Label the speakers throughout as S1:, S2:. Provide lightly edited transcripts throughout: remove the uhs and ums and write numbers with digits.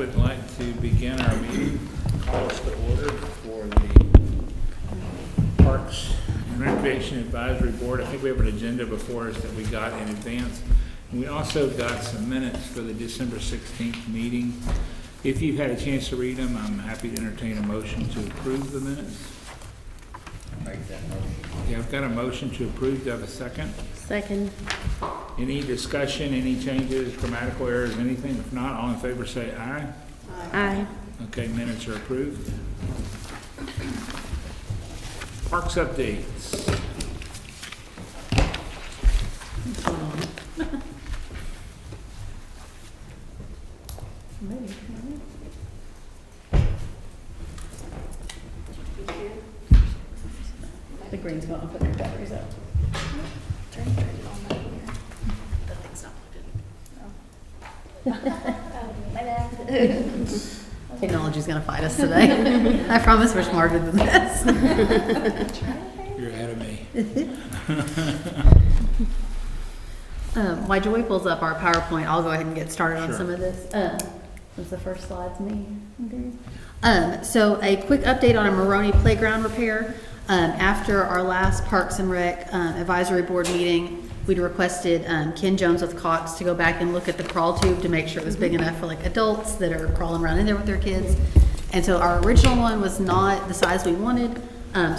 S1: would like to begin our meeting, call us to order for the Parks and Recreation Advisory Board. I think we have an agenda before us that we got in advance. And we also got some minutes for the December 16th meeting. If you've had a chance to read them, I'm happy to entertain a motion to approve the minutes.
S2: Make that motion.
S1: Yeah, I've got a motion to approve. Do I have a second?
S3: Second.
S1: Any discussion, any changes, grammatical errors, anything? If not, all in favor say aye.
S3: Aye.
S1: Okay, minutes are approved. Parks updates.
S3: The green's going to put their batteries out.
S4: Turn it on that here. That thing's not plugged in. No. My bad.
S3: Technology's going to fight us today. I promise we're smarter than this.
S1: You're ahead of me.
S3: While Joy pulls up our PowerPoint, I'll go ahead and get started on
S1: Sure.
S3: some of this. Since the first slide's me. So a quick update on a Maroney playground repair. After our last Parks and Rec advisory board meeting, we'd requested Ken Jones with Cox to go back and look at the crawl tube to make sure it was big enough for like adults that are crawling around in there with their kids. And so our original one was not the size we wanted.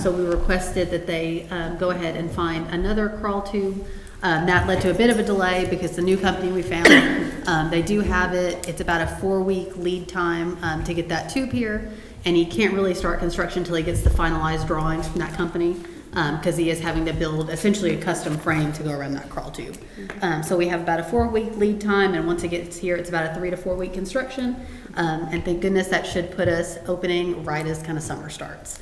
S3: So we requested that they go ahead and find another crawl tube. That led to a bit of a delay because the new company we found, they do have it. It's about a 4-week lead time to get that tube here. And he can't really start construction until he gets the finalized drawings from that company because he is having to build essentially a custom frame to go around that crawl tube. So we have about a 4-week lead time, and once it gets here, it's about a 3 to 4 week construction. And thank goodness that should put us opening right as kind of summer starts.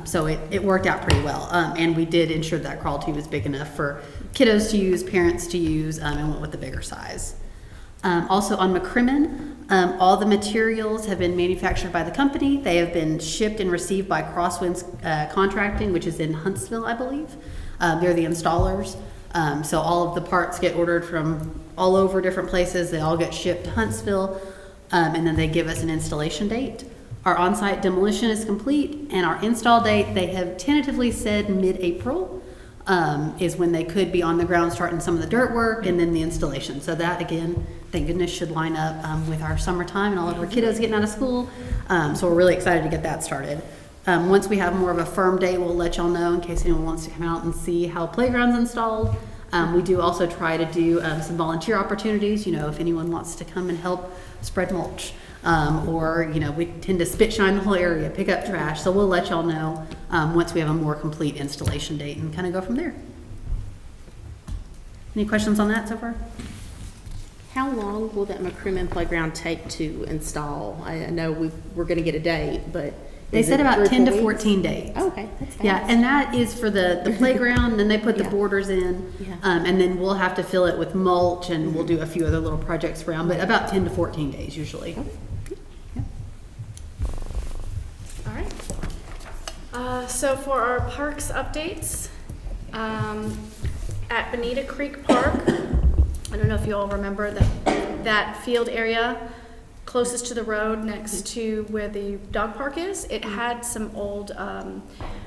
S3: So it worked out pretty well. And we did ensure that crawl tube is big enough for kiddos to use, parents to use, and went with the bigger size. Also on McCrimmon, all the materials have been manufactured by the company. They have been shipped and received by Crosswinds Contracting, which is in Huntsville, I believe. They're the installers. So all of the parts get ordered from all over different places. They all get shipped to Huntsville, and then they give us an installation date. Our on-site demolition is complete, and our install date, they have tentatively said mid-April. Is when they could be on the ground starting some of the dirt work and then the installation. So that, again, thank goodness, should line up with our summertime and all of our kiddos getting out of school. So we're really excited to get that started. Once we have more of a firm date, we'll let y'all know in case anyone wants to come out and see how playground's installed. We do also try to do some volunteer opportunities, if anyone wants to come and help spread mulch. Or we tend to spit shine the whole area, pick up trash. So we'll let y'all know once we have a more complete installation date and kind of go from there. Any questions on that so far?
S5: How long will that McCrimmon playground take to install? I know we're going to get a date, but
S3: They said about 10 to 14 days.
S5: Oh, okay, that's fast.
S3: Yeah, and that is for the playground, then they put the
S5: Yeah.
S3: borders in,
S5: Yeah.
S3: and then we'll have to fill it with mulch, and we'll do a few other little projects around, but about 10 to 14 days usually.
S4: All right. So for our parks updates, at Bonita Creek Park, I don't know if you all remember that field area closest to the road next to where the dog park is. It had some old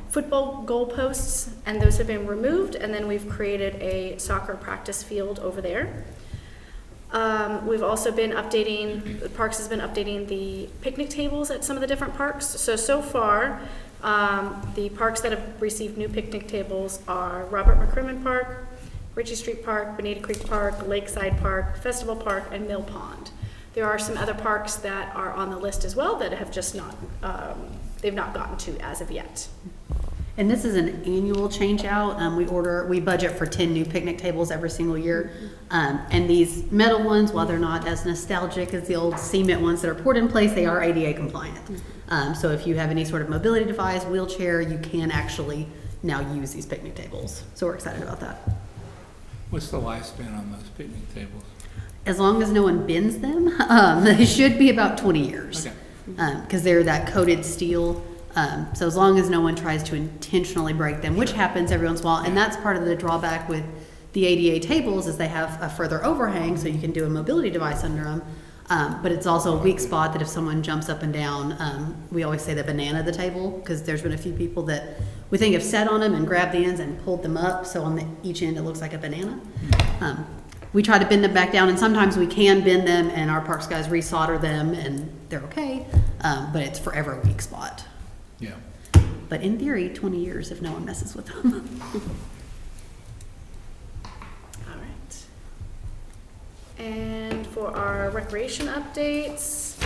S4: football goal posts, and those have been removed, and then we've created a soccer practice field over there. We've also been updating, the Parks has been updating the picnic tables at some of the different parks. So far, the parks that have received new picnic tables are Robert McCrimmon Park, Ritchie Street Park, Bonita Creek Park, Lakeside Park, Festival Park, and Mill Pond. There are some other parks that are on the list as well that have just not, they've not gotten to as of yet.
S3: And this is an annual change out. We budget for 10 new picnic tables every single year. And these metal ones, while they're not as nostalgic as the old cement ones that are poured in place, they are ADA compliant. So if you have any sort of mobility device, wheelchair, you can actually now use these picnic tables. So we're excited about that.
S1: What's the lifespan on those picnic tables?
S3: As long as no one bends them, they should be about 20 years.
S1: Okay.
S3: Because they're that coated steel. So as long as no one tries to intentionally break them, which happens every once in a while, and that's part of the drawback with the ADA tables is they have a further overhang, so you can do a mobility device under them. But it's also a weak spot that if someone jumps up and down, we always say the banana the table, because there's been a few people that we think have sat on them and grabbed the ends and pulled them up, so on each end it looks like a banana. We try to bend them back down, and sometimes we can bend them, and our parks guys resolder them, and they're okay, but it's forever a weak spot.
S1: Yeah.
S3: But in theory, 20 years if no one messes with them.
S4: All right. And for our recreation updates,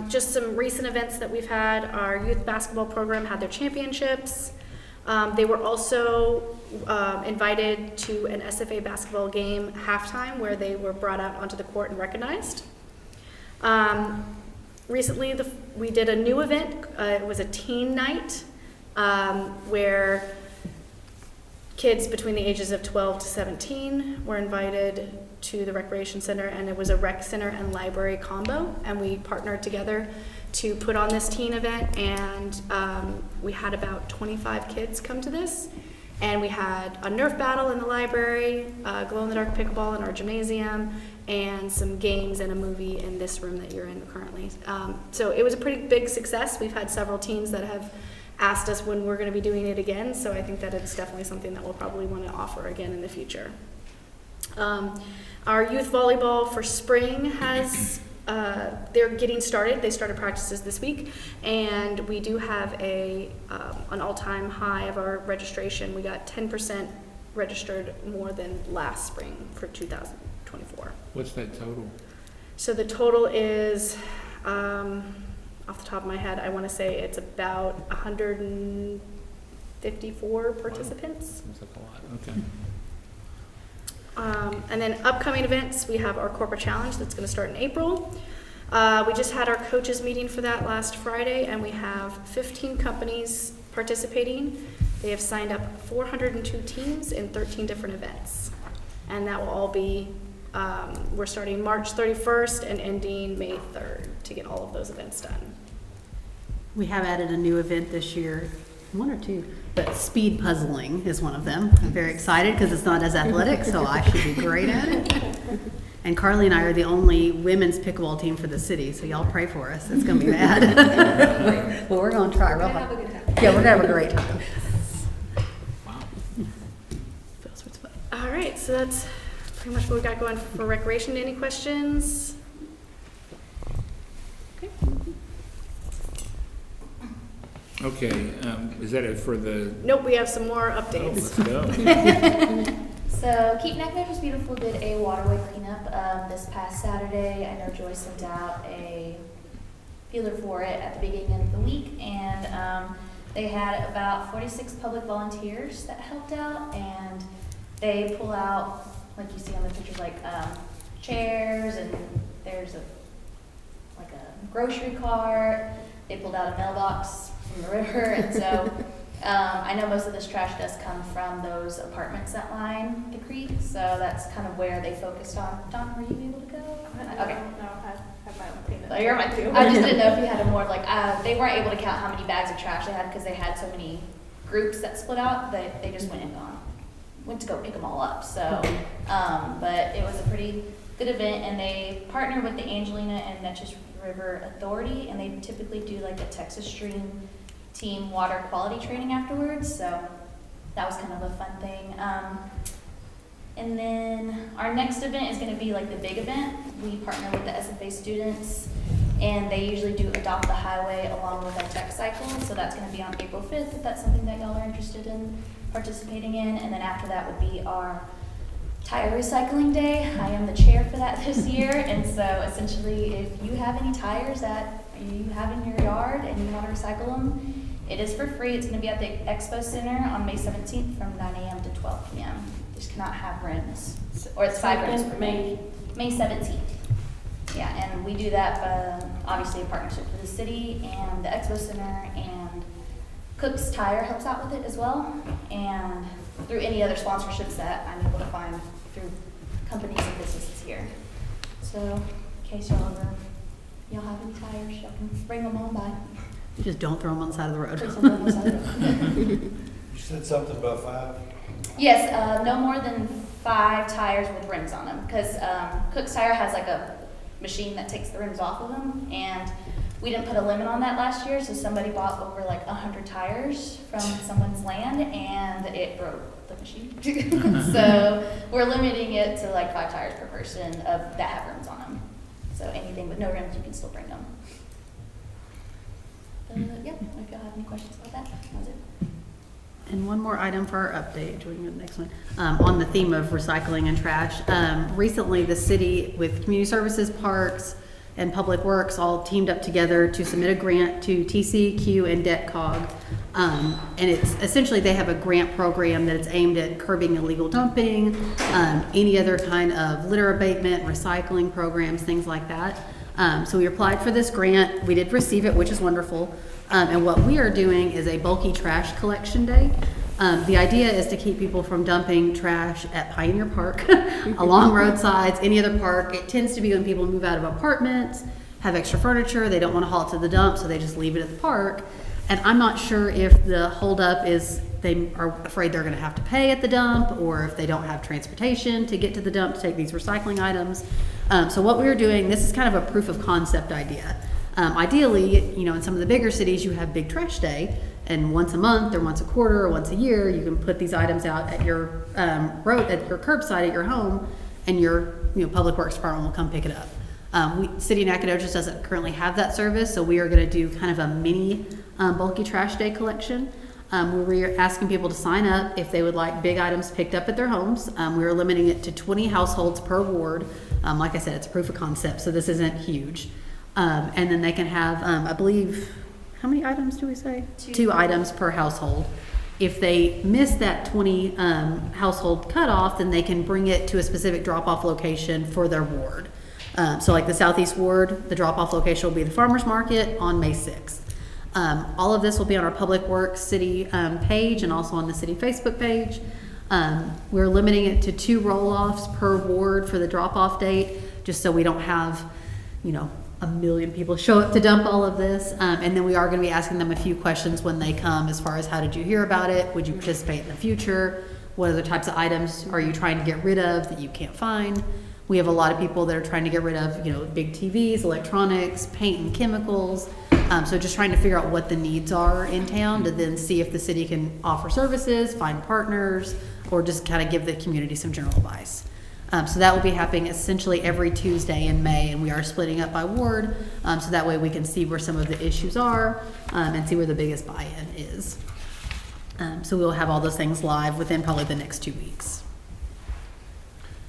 S4: just some recent events that we've had. Our youth basketball program had their championships. They were also invited to an SFA basketball game halftime where they were brought out onto the court and recognized. Recently, we did a new event. It was a teen night where kids between the ages of 12 to 17 were invited to the recreation center, and it was a rec center and library combo, and we partnered together to put on this teen event, and we had about 25 kids come to this, and we had a Nerf battle in the library, glow-in-the-dark pickleball in our gymnasium, and some games and a movie in this room that you're in currently. So it was a pretty big success. We've had several teams that have asked us when we're going to be doing it again, so I think that it's definitely something that we'll probably want to offer again in the future. Our youth volleyball for spring has, they're getting started. They started practices this week, and we do have an all-time high of our registration. We got 10% registered more than last spring for 2024.
S1: What's that total?
S4: So the total is, off the top of my head, I want to say it's about 154 participants.
S1: That's like a lot, okay.
S4: And then upcoming events, we have our corporate challenge that's going to start in April. We just had our coaches meeting for that last Friday, and we have 15 companies participating. They have signed up 402 teams in 13 different events. And that will all be, we're starting March 31st and ending May 3rd to get all of those events done.
S3: We have added a new event this year, one or two, but speed puzzling is one of them. I'm very excited because it's not as athletic, so I should be great at it. And Carly and I are the only women's pickleball team for the city, so y'all pray for us. It's going to be bad. Well, we're going to try real hard. Yeah, we're going to have a great time.
S1: Wow.
S3: Feels what's fun.
S4: All right, so that's pretty much what we got going for recreation. Any questions?
S1: Okay, is that it for the,
S4: Nope, we have some more
S1: oh,
S4: updates.
S1: let's go.
S6: So Keep Neck Nature's Beautiful did a waterway cleanup this past Saturday. I know Joy sent out a feeler for it at the beginning of the week, and they had about 46 public volunteers that helped out, and they pull out, like you see on the pictures, like chairs, and there's a grocery cart. They pulled out a mailbox from the river, and so I know most of this trash does come from those apartments that line the creek, so that's kind of where they focused on. Dawn, were you able to go? Okay.
S4: No, I have my own cleanup.
S6: So you're fine too. I just didn't know if you had a more like, they weren't able to count how many bags of trash they had because they had so many groups that split out that they just went to go pick them all up. So, but it was a pretty good event, and they partner with the Angelina and Neches River Authority, and they typically do like a Texas Stream team water quality training afterwards, so that was kind of a fun thing. And then our next event is going to be like the big event. We partner with the SFA students, and they usually do Adopt the Highway along with our tech cycle, so that's going to be on April 5th if that's something that y'all are interested in participating in. And then after that would be our Tire Recycling Day. I am the chair for that this year, and so essentially if you have any tires that you have in your yard and you want to recycle them, it is for free. It's going to be at the Expo Center on May 17th from 9 a.m. to 12 p.m. You just cannot have rims, or it's 5 rims per May 17th. Yeah, and we do that obviously in partnership with the city and the Expo Center, and Cook's Tire helps out with it as well, and through any other sponsorships that I'm able to find through companies and businesses here. So in case y'all have any tires, y'all can bring them on by.
S3: Just don't throw them on the side of the road.
S6: Please don't bring them on the side of the road.
S7: You said something about 5?
S6: Yes, no more than 5 tires with rims on them, because Cook's Tire has like a machine that takes the rims off of them. And we didn't put a limit on that last year, so somebody bought over like 100 tires from someone's land, and it broke the machine. So we're limiting it to like 5 tires per person that have rims on them. So anything with no rims, you can still bring them. Yeah, if y'all have any questions about that, that was it.
S3: And one more item for our update, do we go to the next one? On the theme of recycling and trash. Recently, the city with Community Services, Parks, and Public Works all teamed up together to submit a grant to TCEQ and DebtCog. And it's essentially, they have a grant program that is aimed at curbing illegal dumping, any other kind of litter abatement, recycling programs, things like that. So we applied for this grant. We did receive it, which is wonderful. And what we are doing is a bulky trash collection day. The idea is to keep people from dumping trash at Pioneer Park, along roadsides, any other park. It tends to be when people move out of apartments, have extra furniture, they don't want to haul it to the dump, so they just leave it at the park. And I'm not sure if the holdup is they are afraid they're going to have to pay at the dump, or if they don't have transportation to get to the dump to take these recycling items. So what we were doing, this is kind of a proof of concept idea. Ideally, you know, in some of the bigger cities, you have big trash day, and once a month or once a quarter or once a year, you can put these items out at your at your curbside at your home, and your public works department will come pick it up. City of Nacogdoches doesn't currently have that service, so we are going to do kind of a mini bulky trash day collection. We're asking people to sign up if they would like big items picked up at their homes. We're limiting it to 20 households per ward. Like I said, it's a proof of concept, so this isn't huge. And then they can have, I believe, how many items do we say? 2 items per household. If they miss that 20 household cutoff, then they can bring it to a specific drop-off location for their ward. So like the Southeast Ward, the drop-off location will be the farmer's market on May 6th. All of this will be on our Public Works City page and also on the city Facebook page. We're limiting it to 2 roll-offs per ward for the drop-off date, just so we don't have, a million people show up to dump all of this. And then we are going to be asking them a few questions when they come, as far as how did you hear about it? Would you participate in the future? What other types of items are you trying to get rid of that you can't find? We have a lot of people that are trying to get rid of, big TVs, electronics, paint and chemicals. So just trying to figure out what the needs are in town to then see if the city can offer services, find partners, or just kind of give the community some general advice. So that will be happening essentially every Tuesday in May, and we are splitting up by ward, so that way we can see where some of the issues are and see where the biggest buy-in is. So we'll have all those things live within probably the next 2 weeks.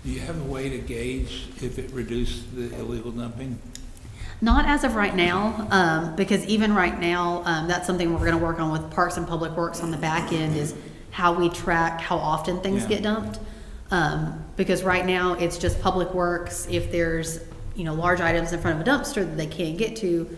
S1: Do you have a way to gauge if it reduced the illegal dumping?
S3: Not as of right now, because even right now, that's something we're going to work on with Parks and Public Works on the back end, is how we track how often things get dumped. Because right now it's just Public Works. If there's large items in front of a dumpster that they can't get to,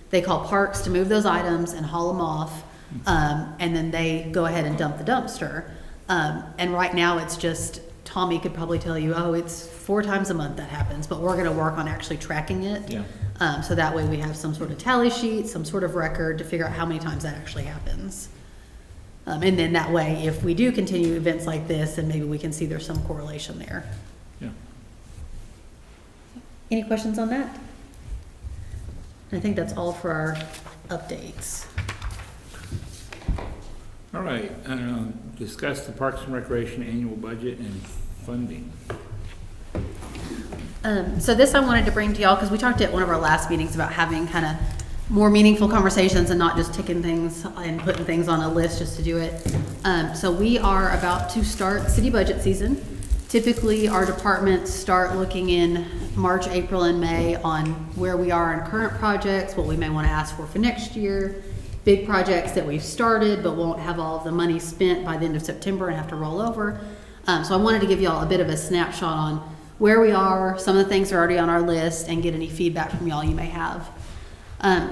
S3: they call Parks to move those items and haul them off, and then they go ahead and dump the dumpster. And right now it's just, Tommy could probably tell you, it's 4 times a month that happens, but we're going to work on actually tracking it. Yeah. So that way we have some sort of tally sheet, some sort of record to figure out how many times that actually happens. And then that way, if we do continue events like this, then maybe we can see there's some correlation there.
S1: Yeah.
S3: Any questions on that? I think that's all for our updates.
S1: All right, discuss the Parks and Recreation annual budget and funding.
S3: So this I wanted to bring to y'all because we talked at one of our last meetings about having kind of more meaningful conversations and not just ticking things and putting things on a list just to do it. So we are about to start city budget season. Typically, our departments start looking in March, April, and May on where we are in current projects, what we may want to ask for next year, big projects that we've started but won't have all of the money spent by the end of September and have to roll over. So I wanted to give y'all a bit of a snapshot on where we are, some of the things are already on our list, and get any feedback from y'all you may have.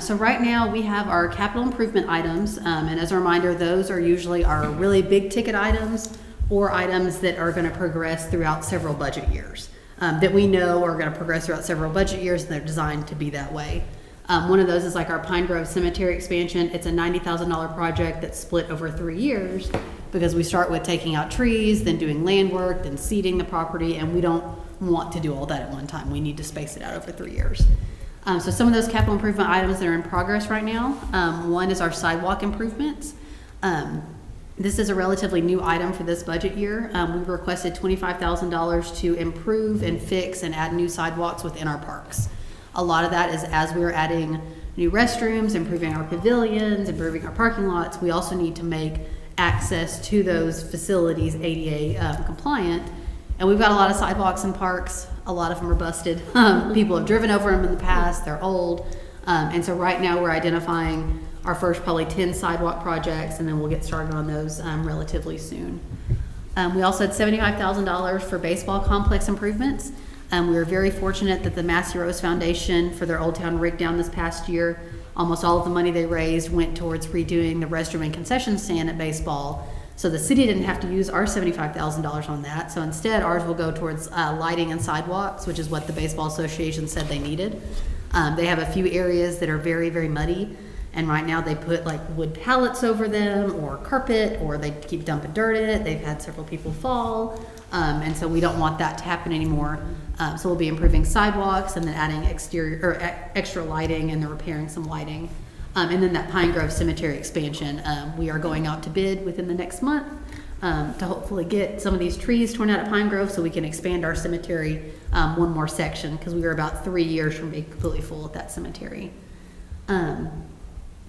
S3: So right now we have our capital improvement items, and as a reminder, those are usually our really big ticket items or items that are going to progress throughout several budget years, that we know are going to progress throughout several budget years, and they're designed to be that way. One of those is like our Pine Grove Cemetery expansion. It's a $90,000 project that's split over 3 years, because we start with taking out trees, then doing land work, then seeding the property, and we don't want to do all that at one time. We need to space it out over 3 years. So some of those capital improvement items that are in progress right now, one is our sidewalk improvements. This is a relatively new item for this budget year. We requested $25,000 to improve and fix and add new sidewalks within our parks. A lot of that is as we are adding new restrooms, improving our pavilions, improving our parking lots, we also need to make access to those facilities ADA compliant. And we've got a lot of sidewalks in parks. A lot of them are busted. People have driven over them in the past. They're old. And so right now we're identifying our first probably 10 sidewalk projects, and then we'll get started on those relatively soon. We also had $75,000 for baseball complex improvements. We were very fortunate that the Massey Rose Foundation for their Old Town rig down this past year, almost all of the money they raised went towards redoing the restroom and concession stand at baseball. So the city didn't have to use our $75,000 on that. So instead, ours will go towards lighting and sidewalks, which is what the Baseball Association said they needed. They have a few areas that are very, very muddy. And right now they put like wood pallets over them or carpet, or they keep dumping dirt in it. They've had several people fall. And so we don't want that to happen anymore. So we'll be improving sidewalks and then adding exterior or extra lighting, and then repairing some lighting. And then that Pine Grove Cemetery expansion, we are going out to bid within the next month to hopefully get some of these trees torn out at Pine Grove so we can expand our cemetery one more section, because we were about 3 years from being completely full at that cemetery.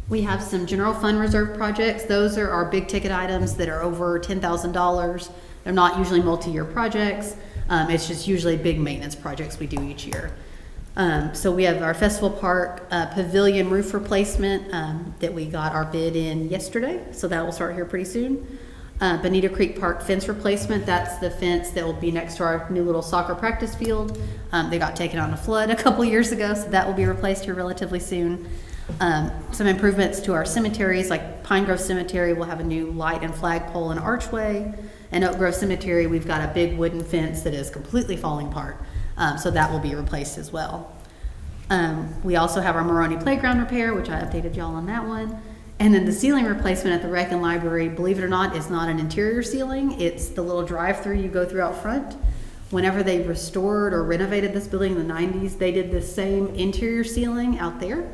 S3: We have some general fund reserve projects. Those are our big ticket items that are over $10,000. They're not usually multi-year projects. It's just usually big maintenance projects we do each year. So we have our Festival Park pavilion roof replacement that we got our bid in yesterday. So that will start here pretty soon. Bonita Creek Park fence replacement. That's the fence that will be next to our new little soccer practice field. They got taken out in a flood a couple years ago, so that will be replaced here relatively soon. Some improvements to our cemeteries, like Pine Grove Cemetery will have a new light and flagpole and archway. And Oak Grove Cemetery, we've got a big wooden fence that is completely falling apart. So that will be replaced as well. We also have our Moroni Playground repair, which I updated y'all on that one. And then the ceiling replacement at the Rec and Library, believe it or not, is not an interior ceiling. It's the little drive-through you go through out front. Whenever they restored or renovated this building in the 90s, they did the same interior ceiling out there.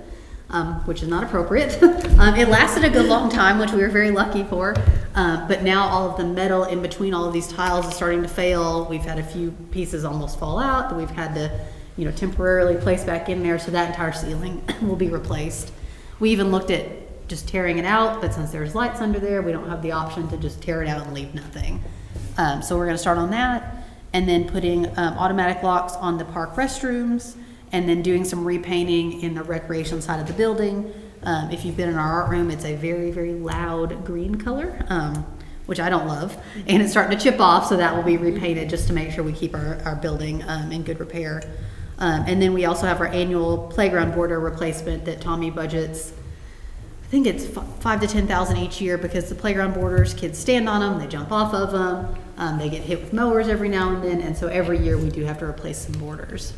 S3: Which is not appropriate. It lasted a good long time, which we were very lucky for. But now all of the metal in between all of these tiles is starting to fail. We've had a few pieces almost fall out that we've had to, temporarily place back in there. So that entire ceiling will be replaced. We even looked at just tearing it out, but since there's lights under there, we don't have the option to just tear it out and leave nothing. So we're going to start on that, and then putting automatic locks on the park restrooms, and then doing some repainting in the recreation side of the building. If you've been in our art room, it's a very, very loud green color, which I don't love. And it's starting to chip off, so that will be repainted just to make sure we keep our building in good repair. And then we also have our annual playground border replacement that Tommy budgets. I think it's $5,000 to $10,000 each year, because the playground borders, kids stand on them, they jump off of them, they get hit with mowers every now and then, and so every year we do have to replace some borders.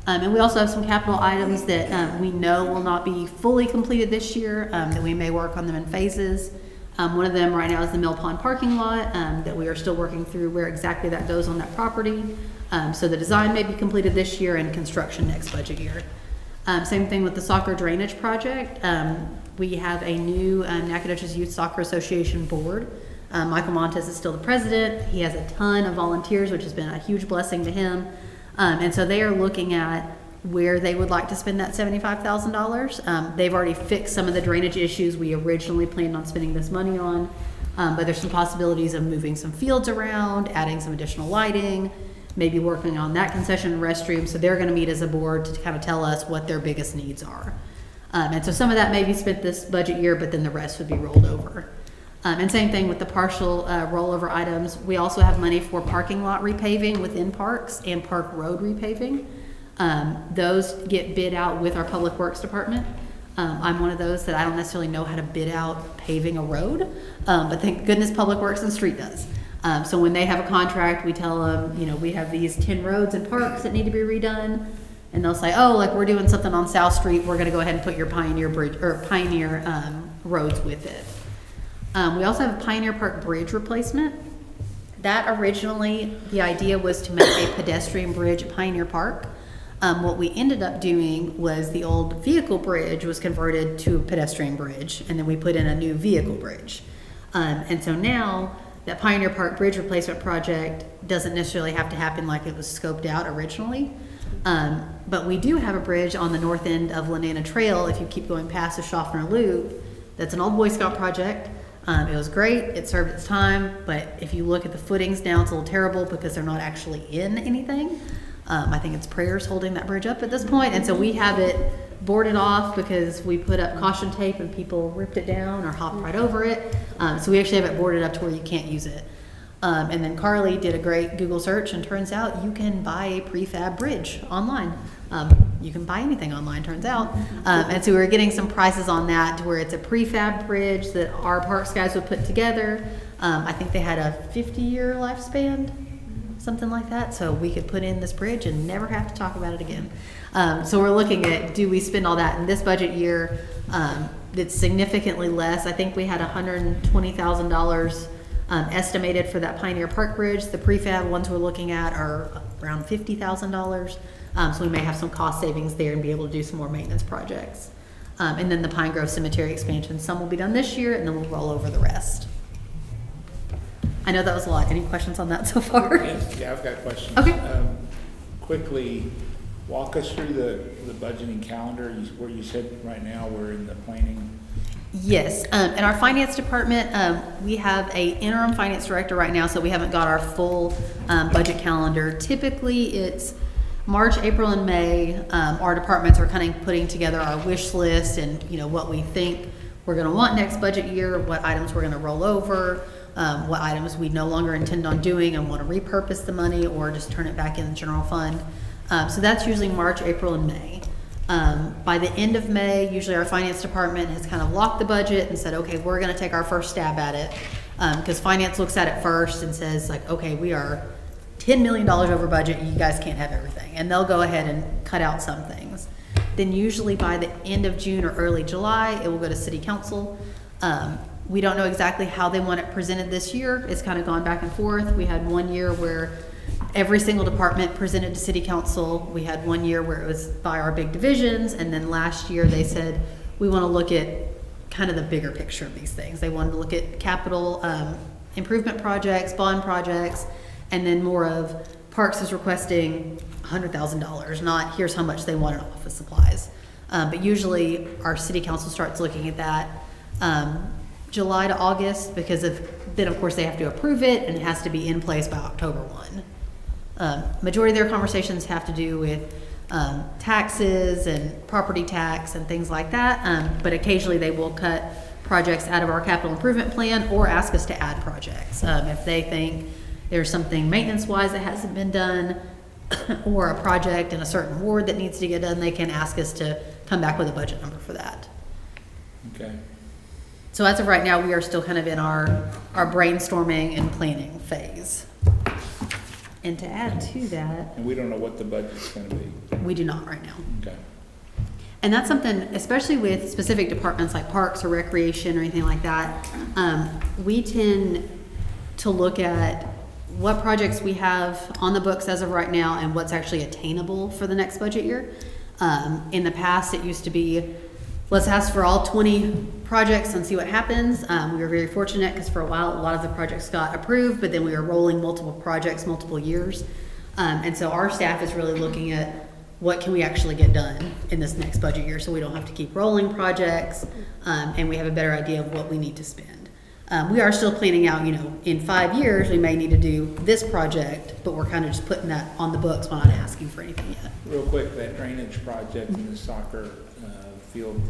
S3: And we also have some capital items that we know will not be fully completed this year, that we may work on them in phases. One of them right now is the Mill Pond parking lot, that we are still working through where exactly that goes on that property. So the design may be completed this year and construction next budget year. Same thing with the soccer drainage project. We have a new Nacogdoches Youth Soccer Association board. Michael Montes is still the president. He has a ton of volunteers, which has been a huge blessing to him. And so they are looking at where they would like to spend that $75,000. They've already fixed some of the drainage issues we originally planned on spending this money on, but there's some possibilities of moving some fields around, adding some additional lighting, maybe working on that concession and restroom. So they're going to meet as a board to kind of tell us what their biggest needs are. And so some of that may be spent this budget year, but then the rest would be rolled over. And same thing with the partial rollover items. We also have money for parking lot repaving within parks and park road repaving. Those get bid out with our Public Works Department. I'm one of those that I don't necessarily know how to bid out paving a road, but thank goodness Public Works and Street does. So when they have a contract, we tell them, we have these 10 roads and parks that need to be redone. And they'll say, oh, like we're doing something on South Street, we're going to go ahead and put your Pioneer Bridge or Pioneer roads with it. We also have a Pioneer Park bridge replacement. That originally, the idea was to make a pedestrian bridge at Pioneer Park. What we ended up doing was the old vehicle bridge was converted to a pedestrian bridge, and then we put in a new vehicle bridge. And so now, that Pioneer Park Bridge Replacement Project doesn't necessarily have to happen like it was scoped out originally. But we do have a bridge on the north end of Lenana Trail, if you keep going past the Schaffner Loop. That's an old Boy Scout project. It was great, it served its time, but if you look at the footings now, it's a little terrible because they're not actually in anything. I think it's prayers holding that bridge up at this point, and so we have it boarded off because we put up caution tape and people ripped it down or hopped right over it. So we actually have it boarded up to where you can't use it. And then Carly did a great Google search, and turns out you can buy a prefab bridge online. You can buy anything online, turns out. And so we were getting some prices on that to where it's a prefab bridge that our parks guys would put together. I think they had a 50-year lifespan, something like that. So we could put in this bridge and never have to talk about it again. So we're looking at, do we spend all that in this budget year? It's significantly less. I think we had $120,000 estimated for that Pioneer Park Bridge. The prefab ones we're looking at are around $50,000. So we may have some cost savings there and be able to do some more maintenance projects. And then the Pine Grove Cemetery expansion, some will be done this year, and then we'll roll over the rest. I know that was a lot. Any questions on that so far?
S1: Yes, yeah, I've got questions.
S3: Okay.
S1: Quickly, walk us through the budgeting calendar, where you said right now we're in the planning.
S3: Yes, in our finance department, we have a interim finance director right now, so we haven't got our full budget calendar. Typically, it's March, April, and May. Our departments are kind of putting together our wish list and what we think we're going to want next budget year, what items we're going to roll over, what items we no longer intend on doing and want to repurpose the money or just turn it back in the general fund. So that's usually March, April, and May. By the end of May, usually our finance department has kind of locked the budget and said, okay, we're going to take our first stab at it. Because finance looks at it first and says, like, okay, we are $10 million over budget, you guys can't have everything. And they'll go ahead and cut out some things. Then usually by the end of June or early July, it will go to city council. We don't know exactly how they want it presented this year. It's kind of gone back and forth. We had one year where every single department presented to city council. We had one year where it was by our big divisions, and then last year they said, we want to look at kind of the bigger picture of these things. They wanted to look at capital improvement projects, bond projects, and then more of Parks is requesting $100,000, not here's how much they want in office supplies. But usually our city council starts looking at that July to August, because then of course they have to approve it and it has to be in place by October 1. Majority of their conversations have to do with taxes and property tax and things like that, but occasionally they will cut projects out of our capital improvement plan or ask us to add projects. If they think there's something maintenance-wise that hasn't been done or a project in a certain ward that needs to get done, they can ask us to come back with a budget number for that.
S1: Okay.
S3: So as of right now, we are still kind of in our brainstorming and planning phase. And to add to that,
S1: And we don't know what the budget's gonna be.
S3: we do not right now.
S1: Okay.
S3: And that's something, especially with specific departments like parks or recreation or anything like that, we tend to look at what projects we have on the books as of right now and what's actually attainable for the next budget year. In the past, it used to be, let's ask for all 20 projects and see what happens. We were very fortunate because for a while, a lot of the projects got approved, but then we were rolling multiple projects, multiple years. And so our staff is really looking at what can we actually get done in this next budget year so we don't have to keep rolling projects, and we have a better idea of what we need to spend. We are still planning out, in 5 years, we may need to do this project, but we're kind of just putting that on the books. We're not asking for anything yet.
S1: Real quick, that drainage project in the soccer field,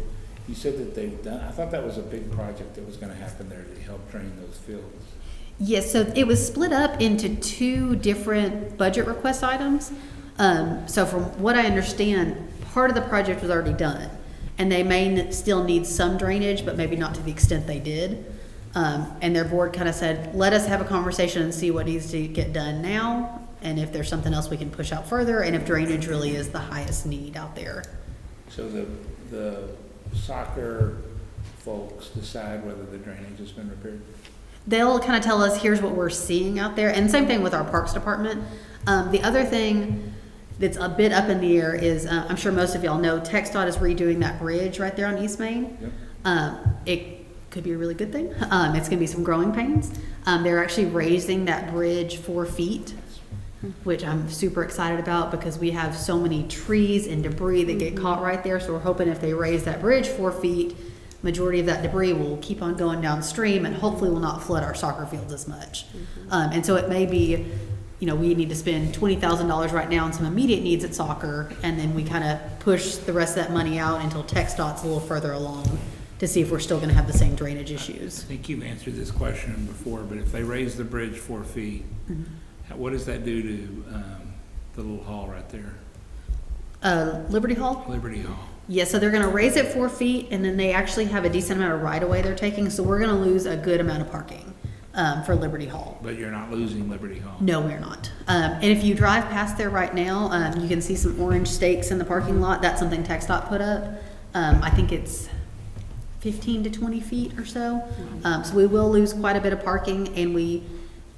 S1: you said that they've done, I thought that was a big project that was gonna happen there to help drain those fields.
S3: Yes, so it was split up into 2 different budget request items. So from what I understand, part of the project was already done, and they may still need some drainage, but maybe not to the extent they did. And their board kind of said, let us have a conversation and see what needs to get done now, and if there's something else we can push out further, and if drainage really is the highest need out there.
S1: So the soccer folks decide whether the drainage has been repaired?
S3: they'll kind of tell us, here's what we're seeing out there. And same thing with our Parks Department. The other thing that's a bit up in the air is, I'm sure most of y'all know, TxDOT is redoing that bridge right there on East Main. It could be a really good thing. It's gonna be some growing pains. They're actually raising that bridge 4 feet, which I'm super excited about because we have so many trees and debris that get caught right there. So we're hoping if they raise that bridge 4 feet, majority of that debris will keep on going downstream and hopefully will not flood our soccer fields as much. And so it may be, you know, we need to spend $20,000 right now on some immediate needs at soccer, and then we kind of push the rest of that money out until TxDOT's a little further along to see if we're still going to have the same drainage
S1: I
S3: issues.
S1: think you've answered this question before, but if they raise the bridge 4 feet, what does that do to the little hall right there,
S3: Liberty Hall?
S1: Liberty Hall?
S3: Yeah, so they're gonna raise it 4 feet, and then they actually have a decent amount of right-of-way they're taking, so we're gonna lose a good amount of parking for Liberty Hall.
S1: But you're not losing Liberty Hall.
S3: No, we're not. And if you drive past there right now, you can see some orange stakes in the parking lot. That's something TxDOT put up. I think it's 15 to 20 feet or so. So we will lose quite a bit of parking, and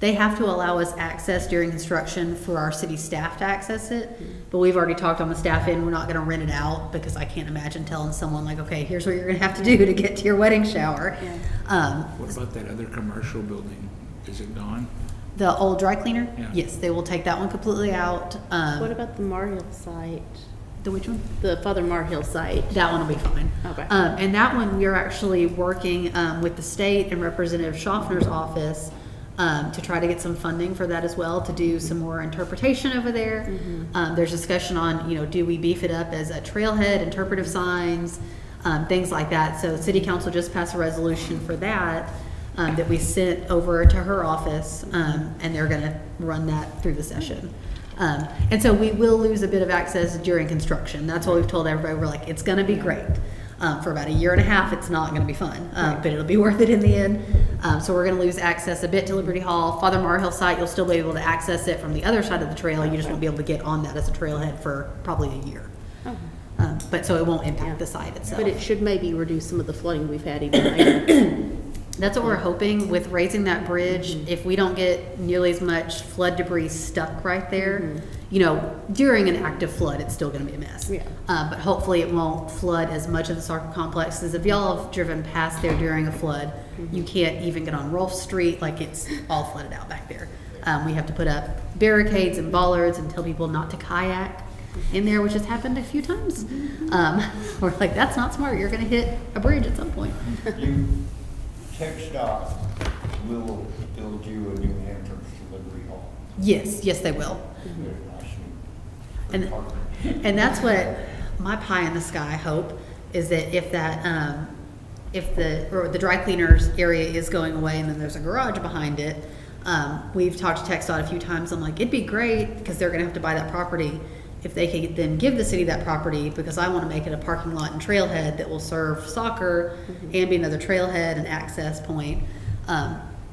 S3: they have to allow us access during construction for our city staff to access it. But we've already talked on the staff end, we're not gonna rent it out because I can't imagine telling someone like, okay, here's what you're gonna have to do to get to your wedding shower.
S1: What about that other commercial building? Is it gone?
S3: The old dry cleaner?
S1: Yeah.
S3: Yes, they will take that one completely out.
S5: What about the Marhill site?
S3: The which one?
S5: The Father Marhill site?
S3: That one will be fine.
S5: Okay.
S3: And that one, we are actually working with the state and Representative Schaffner's office to try to get some funding for that as well, to do some more interpretation over there. There's discussion on, you know, do we beef it up as a trailhead, interpretive signs, things like that. So City Council just passed a resolution for that that we sent over to her office, and they're gonna run that through the session. And so we will lose a bit of access during construction. That's what we've told everybody. We're like, it's gonna be great. For about a year and a half, it's not gonna be fun, but it'll be worth it in the end. So we're gonna lose access a bit to Liberty Hall. Father Marhill site, you'll still be able to access it from the other side of the trail. You just won't be able to get on that as a trailhead for probably a year. But so it won't impact the site itself.
S5: But it should maybe reduce some of the flooding we've had even later.
S3: That's what we're hoping with raising that bridge. If we don't get nearly as much flood debris stuck right there, you know, during an active flood, it's still gonna be a mess.
S5: Yeah.
S3: But hopefully it won't flood as much of the soccer complex, because if y'all have driven past there during a flood, you can't even get on Rolfe Street, like it's all flooded out back there. We have to put up barricades and bollards and tell people not to kayak in there, which has happened a few times. We're like, that's not smart, you're gonna hit a bridge at some point.
S2: TxDOT will build you a new entrance to Liberty Hall.
S3: Yes, yes, they will. And, and that's what my pie in the sky hope is, that if that, if the dry cleaners area is going away and then there's a garage behind it, we've talked to TxDOT a few times. I'm like, it'd be great, because they're gonna have to buy that property, if they could then give the city that property, because I want to make it a parking lot and trailhead that will serve soccer and be another trailhead and access point,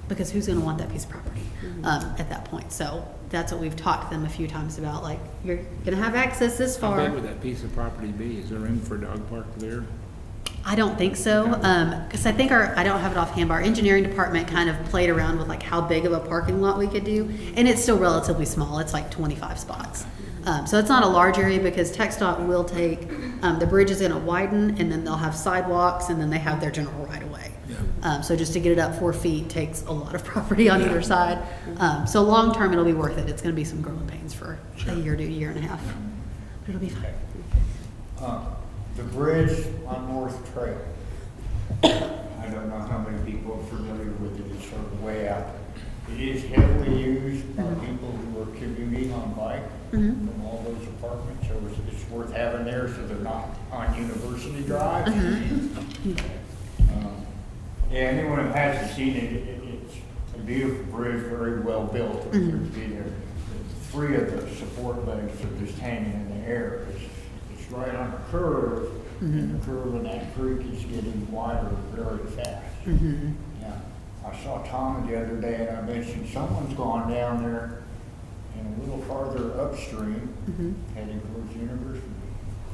S3: because who's going to want that piece of property at that point? So that's what we've talked to them a few times about, like, you're going to have access this
S1: How
S3: far.
S1: big would that piece of property be? Is there room for a dog park there?
S3: I don't think so, because I think I don't have it offhand, but our engineering department kind of played around with like how big of a parking lot we could do, and it's still relatively small. It's like 25 spots. So it's not a large area, because TxDOT will take, the bridge is gonna widen, and then they'll have sidewalks, and then they have their general right of way. So just to get it up 4 feet takes a lot of property on either side. So long term, it'll be worth it. It's gonna be some growing pains for a year to a year and a half. But it'll be fine.
S2: The bridge on North Trail. I don't know how many people are familiar with it. It's sort of way out. It is heavily used by people who are commuting on bike from all those apartments, so it's worth having there so they're not on University Drive. Yeah, anyone who hasn't seen it, it's a beautiful bridge, very well built. It appears to be there. 3 of the support legs are just hanging in the air. It's right on a curve, and the curve in that creek is getting wider very fast. Yeah. I saw Tom the other day, and I mentioned someone's gone down there and a little farther upstream, heading towards University.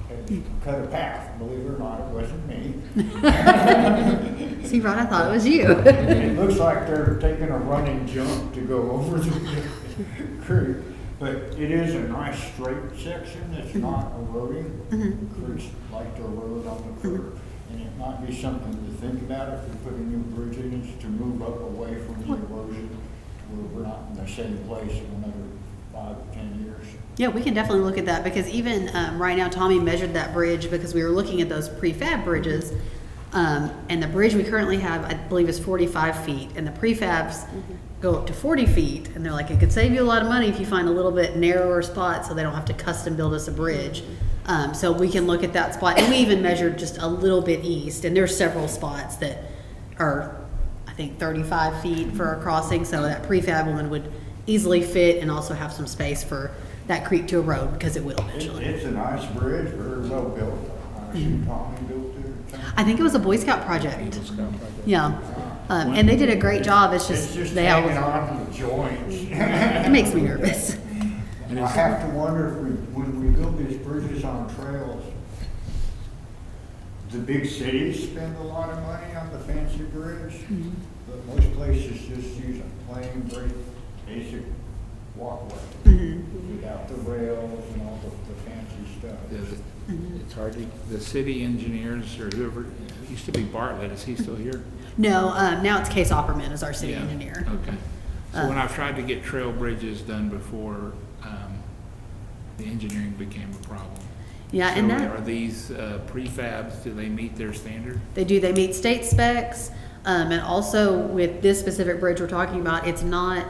S2: Had cut a path, believe it or not, it wasn't me.
S3: he brought, I thought it was you.
S2: It looks like they're taking a running jump to go over the creek, but it is a nice straight section that's not eroding. Creeks like to erode on the curve, and it might be something to think about if we put a new bridge in, is to move up away from the erosion, where we're not in the same place in another 5 or 10 years.
S3: Yeah, we can definitely look at that, because even right now, Tommy measured that bridge because we were looking at those prefab bridges. And the bridge we currently have, I believe, is 45 feet, and the prefabs go up to 40 feet. And they're like, it could save you a lot of money if you find a little bit narrower spot so they don't have to custom build us a bridge. So we can look at that spot, and we even measured just a little bit east, and there's several spots that are, I think, 35 feet for a crossing, so that prefab one would easily fit and also have some space for that creek to erode, because it will eventually.
S2: It's a nice bridge, very well built. I see Tommy built it.
S3: I think it was a Boy Scout project.
S1: Eagle Scout project.
S3: Yeah, and they did a great job. It's
S2: It's
S3: just
S2: just
S3: they
S2: hanging
S3: always,
S2: on to the joints.
S3: it makes me nervous.
S1: And
S2: I
S1: it's-
S2: have to wonder if when we build these bridges on trails, the big cities spend a lot of money on the fancy bridge, but most places just use a plain, very basic walkway without the rails and all the fancy stuff.
S1: It's hard to, the city engineers or whoever, it used to be Bartlett, is he still here?
S3: No, now it's Case Opperman as our city
S1: Yeah,
S3: engineer.
S1: Okay. So when I've tried to get trail bridges done before, the engineering became a problem.
S3: Yeah, and
S1: So
S3: that
S1: are these prefabs, do they meet their standard?
S3: they do. They meet state specs, and also with this specific bridge we're talking about, it's not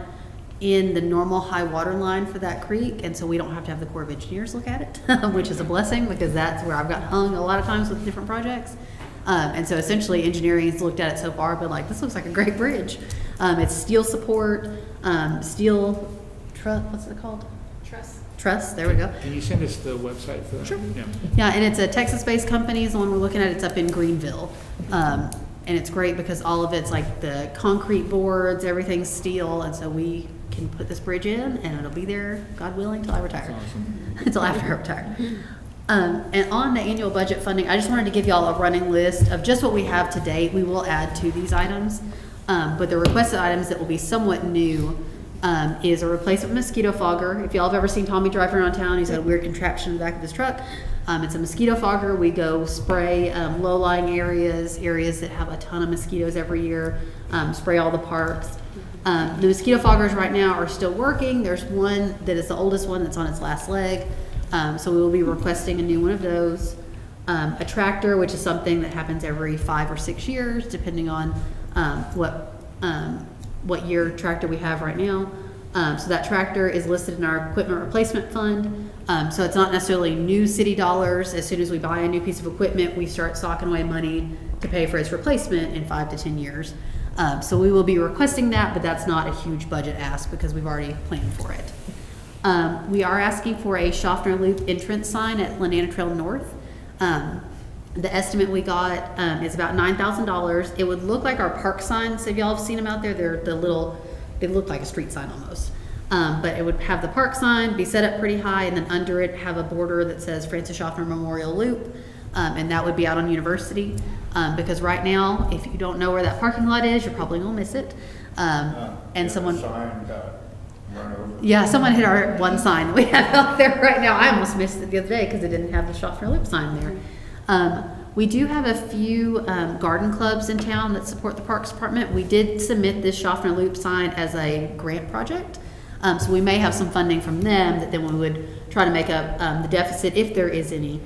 S3: in the normal high water line for that creek, and so we don't have to have the Corps of Engineers look at it, which is a blessing, because that's where I've got hung a lot of times with different projects. And so essentially engineering has looked at it so far, but like, this looks like a great bridge. It's steel support, steel what's it called? Truss, there we go.
S1: Can you send us the website for that?
S3: Sure.
S1: Yeah.
S3: Yeah, and it's a Texas-based company is the one we're looking at. It's up in Greenville. And it's great because all of it's like the concrete boards, everything's steel, and so we can put this bridge in, and it'll be there, God willing, till I retire.
S1: Awesome.
S3: Until after I retire. And on the annual budget funding, I just wanted to give y'all a running list of just what we have to date. We will add to these items. But the requested items that will be somewhat new is a replacement mosquito fogger. If y'all have ever seen Tommy drive around town, he's got a weird contraption in the back of his truck. It's a mosquito fogger. We go spray low-lying areas that have a ton of mosquitoes every year, spray all the parks. The mosquito foggers right now are still working. There's one that is the oldest one that's on its last leg. So we will be requesting a new one of those. A tractor, which is something that happens every 5 or 6 years, depending on what year tractor we have right now. So that tractor is listed in our equipment replacement fund. So it's not necessarily new city dollars. As soon as we buy a new piece of equipment, we start stocking away money to pay for its replacement in 5 to 10 years. So we will be requesting that, but that's not a huge budget ask because we've already planned for it. We are asking for a Schaffner Loop entrance sign at Lenana Trail North. The estimate we got is about $9,000. It would look like our park signs. If y'all have seen them out there, they're the little, they look like a street sign almost. But it would have the park sign, be set up pretty high, and then under it have a border that says Francis Schaffner Memorial Loop. And that would be out on University. Because right now, if you don't know where that parking lot is, you're probably gonna miss it. And someone,
S2: Sign got run over.
S3: yeah, someone hit our one sign that we have out there right now. I almost missed it the other day because it didn't have the Schaffner Loop sign there. We do have a few garden clubs in town that support the Parks Department. We did submit this Schaffner Loop sign as a grant project. So we may have some funding from them that then we would try to make up the deficit, if there is any,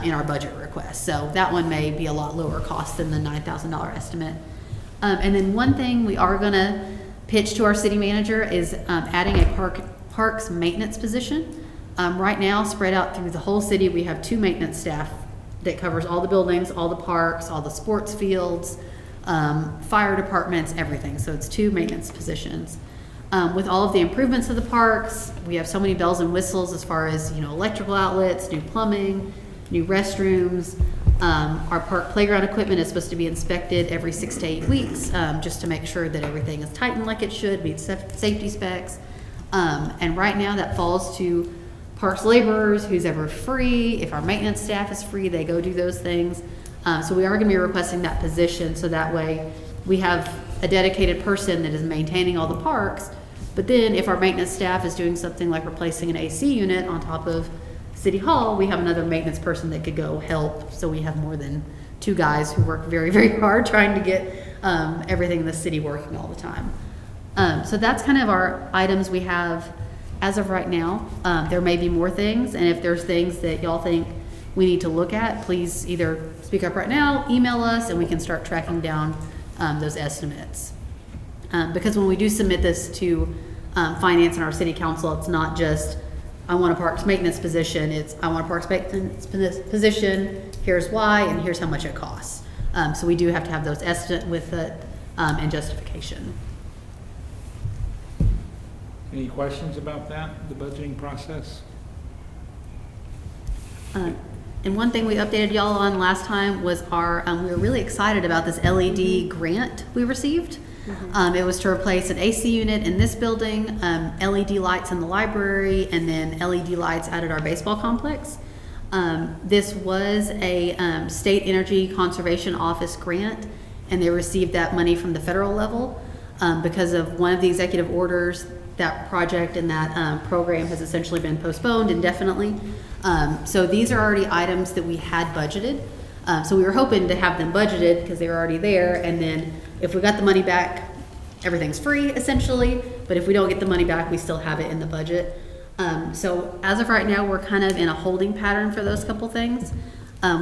S3: in our budget request. So that one may be a lot lower cost than the $9,000 estimate. And then one thing we are gonna pitch to our city manager is adding a parks maintenance position. Right now, spread out through the whole city, we have 2 maintenance staff that covers all the buildings, all the parks, all the sports fields, fire departments, everything. So it's 2 maintenance positions. With all of the improvements of the parks, we have so many bells and whistles as far as, electrical outlets, new plumbing, new restrooms. Our park playground equipment is supposed to be inspected every 6 to 8 weeks, just to make sure that everything is tightened like it should, meets safety specs. And right now that falls to parks laborers, who's ever free. If our maintenance staff is free, they go do those things. So we are gonna be requesting that position, so that way we have a dedicated person that is maintaining all the parks. But then if our maintenance staff is doing something like replacing an AC unit on top of City Hall, we have another maintenance person that could go help. So we have more than 2 guys who work very, very hard trying to get everything in the city working all the time. So that's kind of our items we have as of right now. There may be more things, and if there's things that y'all think we need to look at, please either speak up right now, email us, and we can start tracking down those estimates. Because when we do submit this to finance and our city council, it's not just, I want a parks maintenance position, it's, I want a parks maintenance position, here's why, and here's how much it costs. So we do have to have those estimates with it and justification.
S1: Any questions about that, the budgeting process?
S3: And one thing we updated y'all on last time was our, we were really excited about this LED grant we received. It was to replace an AC unit in this building, LED lights in the library, and then LED lights out at our baseball complex. This was a State Energy Conservation Office grant, and they received that money from the federal level. Because of one of the executive orders, that project and that program has essentially been postponed indefinitely. So these are already items that we had budgeted. So we were hoping to have them budgeted because they were already there, and then if we got the money back, everything's free essentially, but if we don't get the money back, we still have it in the budget. So as of right now, we're kind of in a holding pattern for those couple things.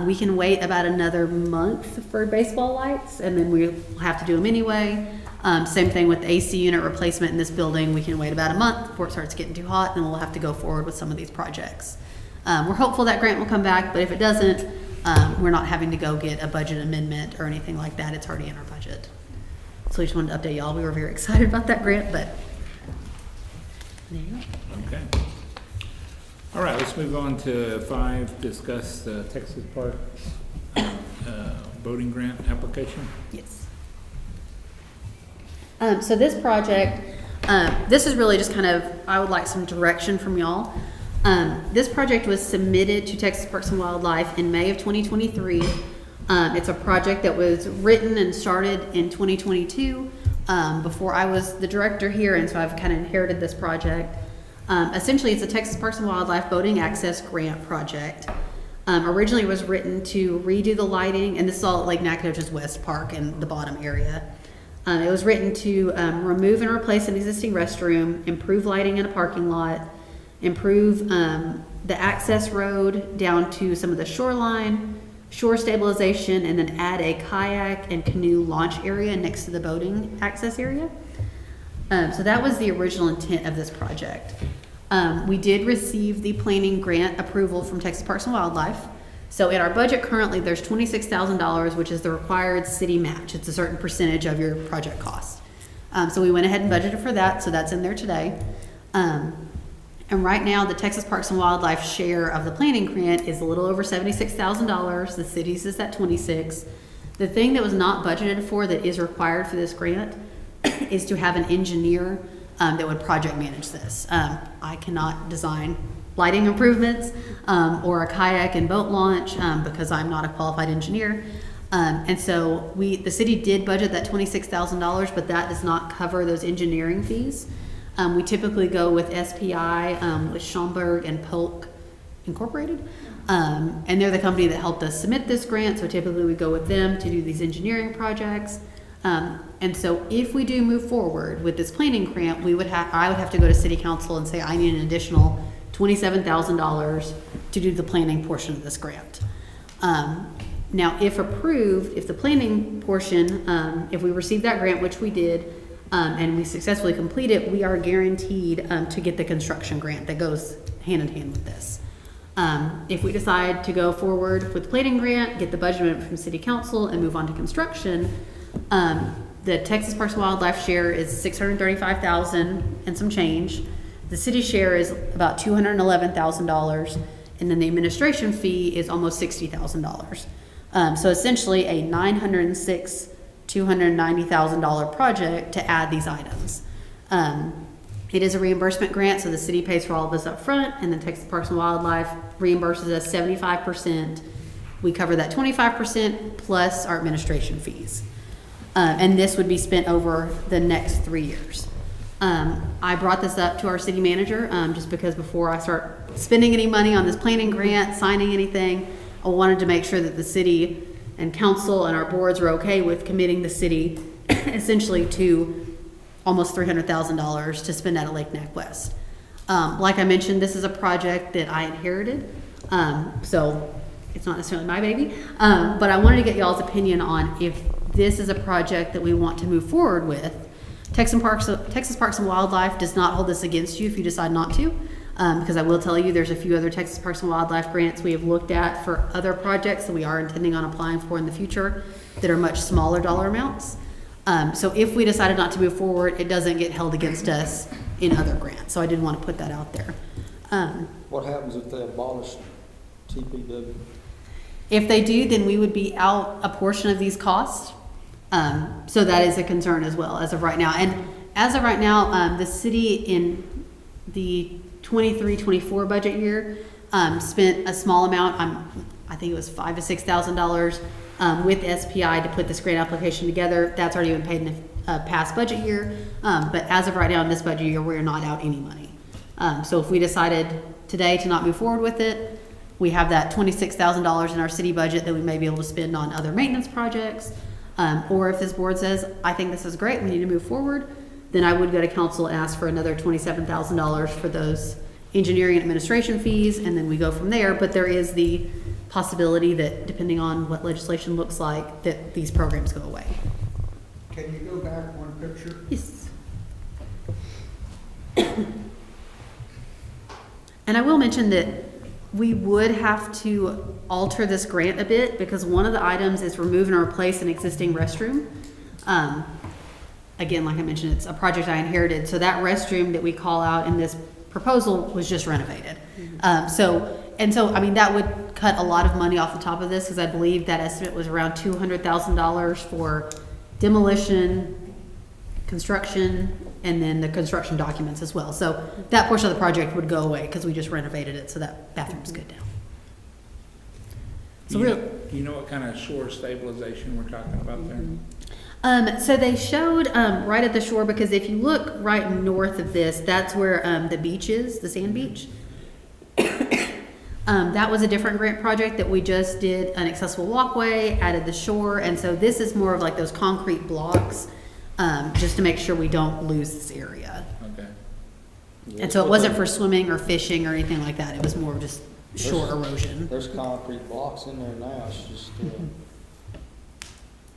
S3: We can wait about another month for baseball lights, and then we'll have to do them anyway. Same thing with the AC unit replacement in this building. We can wait about a month before it starts getting too hot, and we'll have to go forward with some of these projects. We're hopeful that grant will come back, but if it doesn't, we're not having to go get a budget amendment or anything like that. It's already in our budget. So we just wanted to update y'all. We were very excited about that grant, but there you go.
S1: Okay. All right, let's move on to 5, discuss the Texas Parks voting grant application.
S3: Yes. So this project, this is really just kind of, I would like some direction from y'all. This project was submitted to Texas Parks and Wildlife in May of 2023. It's a project that was written and started in 2022 before I was the director here, and so I've kind of inherited this project. Essentially, it's a Texas Parks and Wildlife Boating Access Grant project. Originally, it was written to redo the lighting, and this is all at Lake Nacogdoches West Park in the bottom area. It was written to remove and replace an existing restroom, improve lighting in a parking lot, improve the access road down to some of the shoreline, shore stabilization, and then add a kayak and canoe launch area next to the boating access area. So that was the original intent of this project. We did receive the planning grant approval from Texas Parks and Wildlife. So in our budget currently, there's $26,000, which is the required city match. It's a certain percentage of your project cost. So we went ahead and budgeted for that, so that's in there today. And right now, the Texas Parks and Wildlife share of the planning grant is a little over $76,000. The city's is at $26,000. The thing that was not budgeted for that is required for this grant is to have an engineer that would project manage this. I cannot design lighting improvements or a kayak and boat launch because I'm not a qualified engineer. And so the city did budget that $26,000, but that does not cover those engineering fees. We typically go with SPI, with Schomburg and Polk Incorporated. And they're the company that helped us submit this grant, so typically we go with them to do these engineering projects. And so if we do move forward with this planning grant, I would have to go to city council and say I need an additional $27,000 to do the planning portion of this grant. Now, if approved, if the planning portion, if we receive that grant, which we did, and we successfully complete it, we are guaranteed to get the construction grant that goes hand in hand with this. If we decide to go forward with the planning grant, get the budget amendment from city council, and move on to construction, the Texas Parks and Wildlife share is $635,000 and some change. The city share is about $211,000, and then the administration fee is almost $60,000. So essentially a $290,000 project to add these items. It is a reimbursement grant, so the city pays for all of this up front, and then Texas Parks and Wildlife reimburses us 75%, We cover that 25% plus our administration fees. And this would be spent over the next 3 years. I brought this up to our city manager, just because before I start spending any money on this planning grant, signing anything, I wanted to make sure that the city and council and our boards are okay with committing the city essentially to almost $300,000 to spend out of Lake Nack West. Like I mentioned, this is a project that I inherited, so it's not necessarily my baby, but I wanted to get y'all's opinion on if this is a project that we want to move forward with. Texas Parks and Wildlife does not hold this against you if you decide not to, because I will tell you there's a few other Texas Parks and Wildlife grants we have looked at for other projects that we are intending on applying for in the future that are much smaller dollar amounts. So if we decided not to move forward, it doesn't get held against us in other grants. So I did want to put that out there.
S7: What happens if they abolish TPW?
S3: If they do, then we would be out a portion of these costs. So that is a concern as well as of right now. And as of right now, the city in the 23-24 budget year spent a small amount. I think it was $5,000 to $6,000 with SPI to put this grant application together. That's already been paid in the past budget year. But as of right now in this budget year, we're not out any money. So if we decided today to not move forward with it, we have that $26,000 in our city budget that we may be able to spend on other maintenance projects. Or if this board says, I think this is great, we need to move forward, then I would go to council and ask for another $27,000 for those engineering and administration fees, and then we go from there. But there is the possibility that, depending on what legislation looks like, that these programs go away.
S2: Can you go back one picture?
S3: Yes. And I will mention that we would have to alter this grant a bit because one of the items is remove and replace an existing restroom. Again, like I mentioned, it's a project I inherited. So that restroom that we call out in this proposal was just renovated. So I mean, that would cut a lot of money off the top of this because I believe that estimate was around $200,000 for demolition, construction, and then the construction documents as well. So that portion of the project would go away because we just renovated it, so that bathroom's good now. So
S1: Do you know what kind of shore stabilization we're talking about there?
S3: So they showed right at the shore, because if you look right north of this, that's where the beach is, the sand beach. That was a different grant project that we just did an accessible walkway, added the shore, and so this is more of like those concrete blocks, just to make sure we don't lose this area.
S1: Okay.
S3: And so it wasn't for swimming or fishing or anything like that, it was more of just shore erosion.
S7: There's concrete blocks in there now, it's just,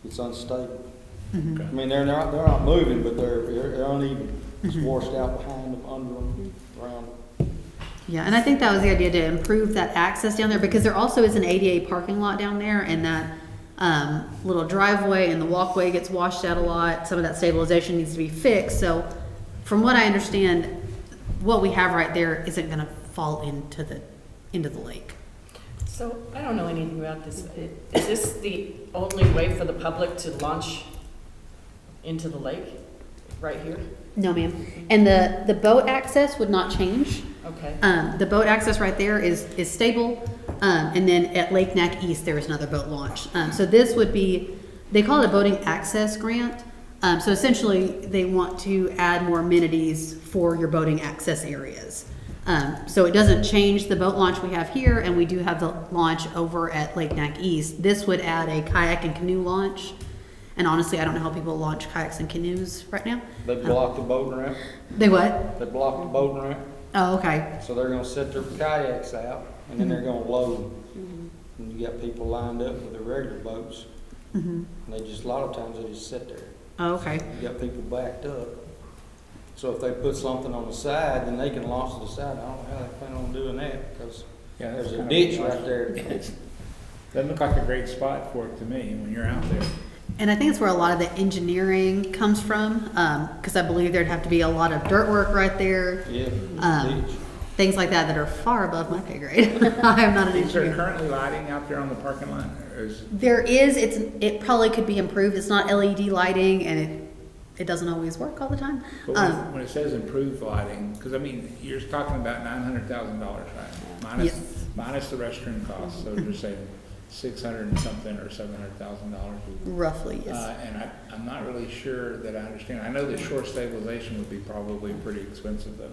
S7: it's unstable.
S1: Okay.
S7: I mean, they're not moving, but they're uneven. It's washed out behind them, under them, around them.
S3: Yeah, and I think that was the idea, to improve that access down there, because there also is an ADA parking lot down there, and that little driveway and the walkway gets washed out a lot. Some of that stabilization needs to be fixed. So from what I understand, what we have right there isn't gonna fall into the lake.
S8: So, I don't know anything about this. Is this the only way for the public to launch into the lake, right here?
S3: No, ma'am. And the boat access would not change.
S8: Okay.
S3: The boat access right there is stable. And then at Lake Nack East, there is another boat launch. So this would be, they call it a boating access grant. So essentially, they want to add more amenities for your boating access areas. So it doesn't change the boat launch we have here, and we do have the launch over at Lake Nack East. This would add a kayak and canoe launch. And honestly, I don't know how people launch kayaks and canoes right now.
S7: They block the boat ramp.
S3: They what?
S7: They block the boat ramp,
S3: Oh, okay.
S7: so they're gonna set their kayaks out, and then they're gonna load them. And you got people lined up with their regular boats, and they just, a lot of times they just sit there.
S3: Oh, okay.
S7: You got people backed up. So if they put something on the side, then they can launch to the side. I don't know how they plan on doing that, because
S1: Yeah, that's
S7: there's a
S1: kind of
S7: ditch
S1: nice.
S7: right there.
S1: Doesn't look like a great spot for it to me when you're out there.
S3: And I think it's where a lot of the engineering comes from, because I believe there'd have to be a lot of dirt work right there,
S7: Yeah, ditch.
S3: things like that that are far above my pay grade. I am not an
S1: Is there
S3: engineer.
S1: currently lighting out there on the parking lot? Or is,
S3: There is, it probably could be improved. It's not LED lighting, and it doesn't always work all the time.
S1: but when it says improved lighting, because I mean, you're talking about $900,000, right?
S3: Yes.
S1: Minus the restroom costs, so you're saying 600 and something or $700,000.
S3: Roughly, yes.
S1: And I'm not really sure that I understand. I know that shore stabilization would be probably pretty expensive though.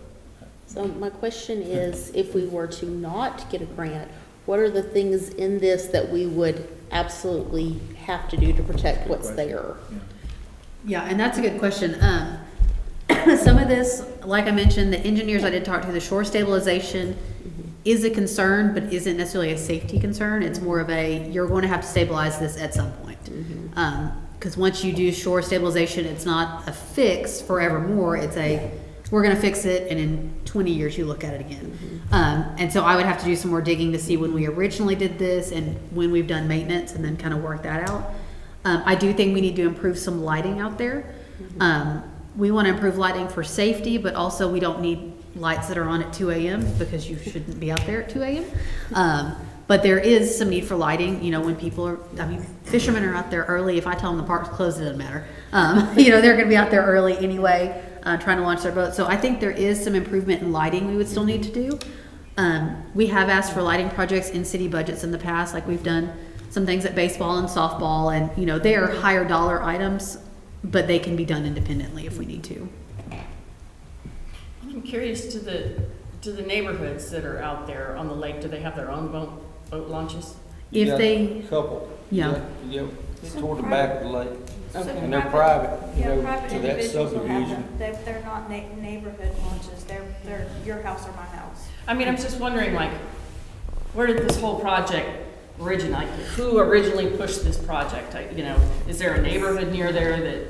S5: So my question is, if we were to not get a grant, what are the things in this that we would absolutely have to do to protect
S1: Good
S5: what's
S1: question.
S5: there?
S1: Yeah.
S3: Yeah, and that's a good question. Some of this, like I mentioned, the engineers I did talk to, the shore stabilization is a concern, but isn't necessarily a safety concern. It's more of a, you're going to have to stabilize this at some point. Because once you do shore stabilization, it's not a fix forevermore. It's a, we're going to fix it, and in 20 years you look at it again. And so I would have to do some more digging to see when we originally did this and when we've done maintenance, and then kind of work that out. I do think we need to improve some lighting out there. We want to improve lighting for safety, but also we don't need lights that are on at 2 a.m. because you shouldn't be out there at 2 a.m. But there is some need for lighting, you know, when people are, I mean, fishermen are out there early. If I tell them the park's closed, it doesn't matter. You know, they're going to be out there early anyway, trying to launch their boat. So I think there is some improvement in lighting we would still need to do. We have asked for lighting projects in city budgets in the past, like we've done some things at baseball and softball, and, you know, they are higher dollar items, but they can be done independently if we need to.
S8: I'm curious to the neighborhoods that are out there on the lake, do they have their own boat launches?
S7: You
S3: If
S7: got
S3: they,
S7: a couple.
S3: Yeah.
S7: Yeah, toward the back of the lake.
S8: Okay.
S7: And they're private, you
S9: Yeah,
S7: know,
S9: private
S7: to that
S9: individuals will have
S7: subdivision.
S9: them. They're not neighborhood launches, they're your house or my house.
S8: I mean, I'm just wondering, like, where did this whole project originate? Who originally pushed this project? You know, is there a neighborhood near there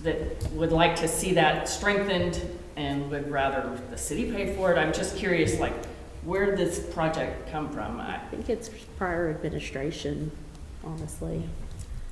S8: that would like to see that strengthened and would rather the city pay for it? I'm just curious, like, where did this project come from?
S5: I think it's prior administration, honestly.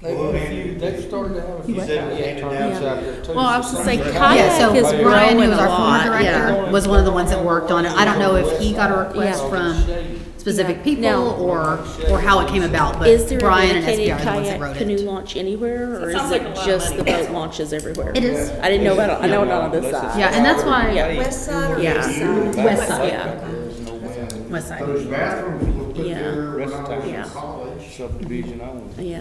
S7: They've started to have a few
S3: You
S7: kayak
S10: said it was
S7: tournaments out there too.
S5: Well, I was gonna say
S7: Some-
S5: kayak
S3: yeah, so
S5: is
S3: Brian, who
S5: growing
S3: was
S5: a
S3: our
S5: lot,
S3: former
S5: yeah.
S3: director, was one of the ones that worked on it. I don't know if he got a request
S5: Yeah.
S3: from specific people
S5: Now-
S3: or how it came about, but
S5: Is there a
S3: Brian and
S5: dedicated
S3: SBI are the ones that
S5: kayak
S3: wrote
S5: canoe
S3: it.
S5: launch anywhere,
S8: So
S5: or
S8: it
S5: is
S8: sounds like a
S5: it
S8: lot of
S5: just the
S8: money.
S5: boat launches everywhere?
S3: It is.
S5: I didn't know about, I know not on this side.
S3: Yeah, and that's why,
S5: Yeah.
S9: West side or
S5: Yeah.
S9: east side?
S3: West side,
S5: Yeah.
S3: west side.
S2: Those bathrooms were put
S5: Yeah.
S2: there when I was
S5: Yeah.
S2: in college.
S7: Subdivision only.
S5: Yeah.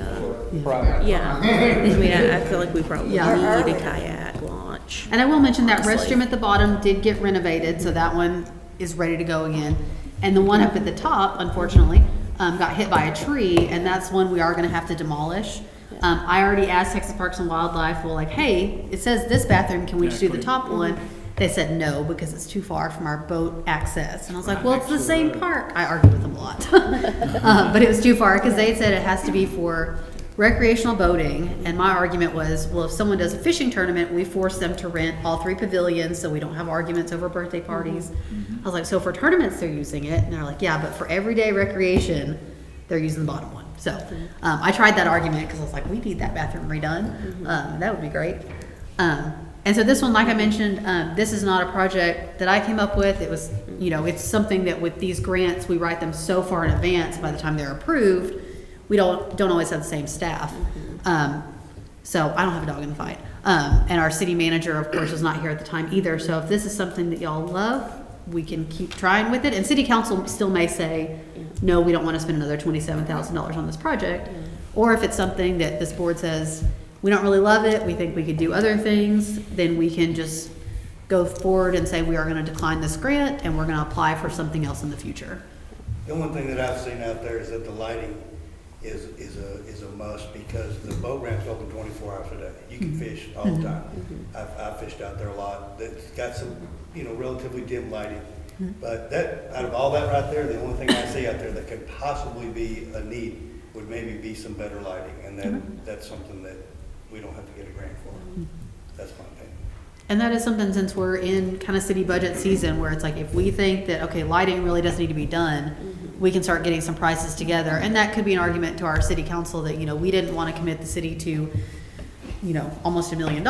S7: Private.
S5: Yeah, I mean, I feel like we probably
S3: Yeah.
S5: need a kayak launch.
S3: And I will mention that
S5: Honestly.
S3: restroom at the bottom did get renovated, so that one is ready to go again. And the one up at the top, unfortunately, got hit by a tree, and that's one we are gonna have to demolish. I already asked Texas Parks and Wildlife, well, like, hey, it says this bathroom, can we just do the top one? They said no, because it's too far from our boat access. And I was like, well, it's the same park. I argued with them a lot. But it was too far, because they said it has to be for recreational boating. And my argument was, well, if someone does a fishing tournament, we force them to rent all 3 pavilions, so we don't have arguments over birthday parties. I was like, so for tournaments, they're using it. And they're like, yeah, but for everyday recreation, they're using the bottom one. So I tried that argument, because I was like, we need that bathroom redone. That would be great. And so this one, like I mentioned, this is not a project that I came up with. It was, you know, it's something that with these grants, we write them so far in advance, by the time they're approved, we don't always have the same staff. So I don't have a dog in the fight. And our city manager, of course, was not here at the time either. So if this is something that y'all love, we can keep trying with it. And city council still may say, no, we don't want to spend another $27,000 on this project. Or if it's something that this board says, we don't really love it, we think we could do other things, then we can just go forward and say we are going to decline this grant and we're going to apply for something else in the future.
S10: The only thing that I've seen out there is that the lighting is a must, because the boat ramp's open 24 hours a day. You can fish all the time. I've fished out there a lot. It's got some, you know, relatively dim lighting. But that, out of all that right there, the only thing I see out there that could possibly be a need would maybe be some better lighting. And that's something that we don't have to get a grant for. That's my opinion.
S3: And that is something, since we're in kind of city budget season, where it's like, if we think that, okay, lighting really does need to be done, we can start getting some prices together. And that could be an argument to our city council that, you know, we didn't want to commit the city to, you know, almost $1 million,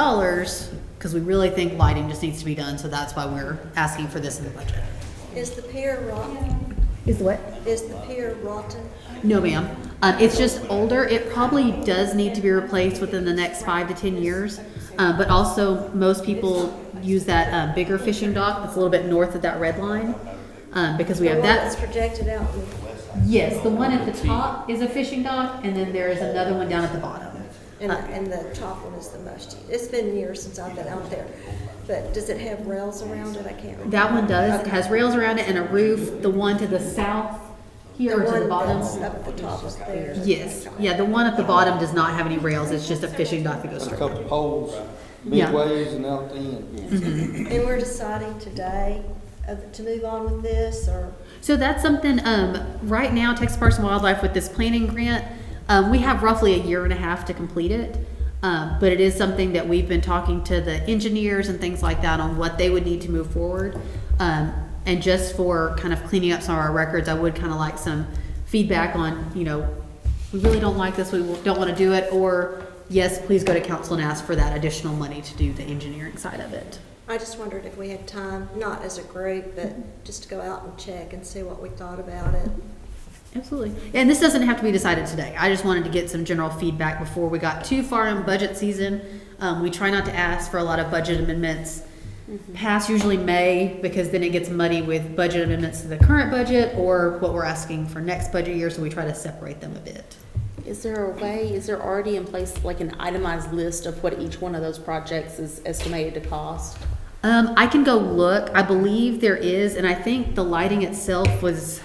S3: because we really think lighting just needs to be done. So that's why we're asking for this in the budget.
S9: Is the pier rotten?
S3: Is what?
S9: Is the pier rotten?
S3: No, ma'am. It's just older. It probably does need to be replaced within the next 5 to 10 years. But also, most people use that bigger fishing dock that's a little bit north of that red line, because we have
S9: The one that's
S3: that.
S9: projected out
S3: Yes, the one at the top is a fishing dock, and then there is another one down at the bottom.
S11: And the top one is the most, it's been years since I've been out there, but does it have rails around it? I can't remember.
S3: That one does, it
S11: Okay.
S3: has rails around it and a roof. The one to the south here or to the
S11: one
S3: bottom?
S11: that's up at the top is there.
S3: Yes, yeah, the one at the bottom does not have any rails, it's just a fishing dock that goes
S7: A
S3: straight.
S7: couple poles,
S3: Yeah.
S7: big ways and out the end.
S11: And we're deciding today to move on with this, or?
S3: So that's something, right now, Texas Parks and Wildlife with this planning grant, we have roughly a year and a half to complete it. But it is something that we've been talking to the engineers and things like that on what they would need to move forward. And just for kind of cleaning up some of our records, I would kind of like some feedback on, you know, we really don't like this, we don't want to do it, or yes, please go to council and ask for that additional money to do the engineering side of it.
S11: I just wondered if we had time, not as a group, but just to go out and check and see what we thought about it.
S3: Absolutely. And this doesn't have to be decided today. I just wanted to get some general feedback before we got too far in budget season. We try not to ask for a lot of budget amendments past usually May, because then it gets muddy with budget amendments to the current budget or what we're asking for next budget year, so we try to separate them a bit.
S5: Is there a way, is there already in place like an itemized list of what each one of those projects is estimated to cost?
S3: I can go look. I believe there is, and I think the lighting itself was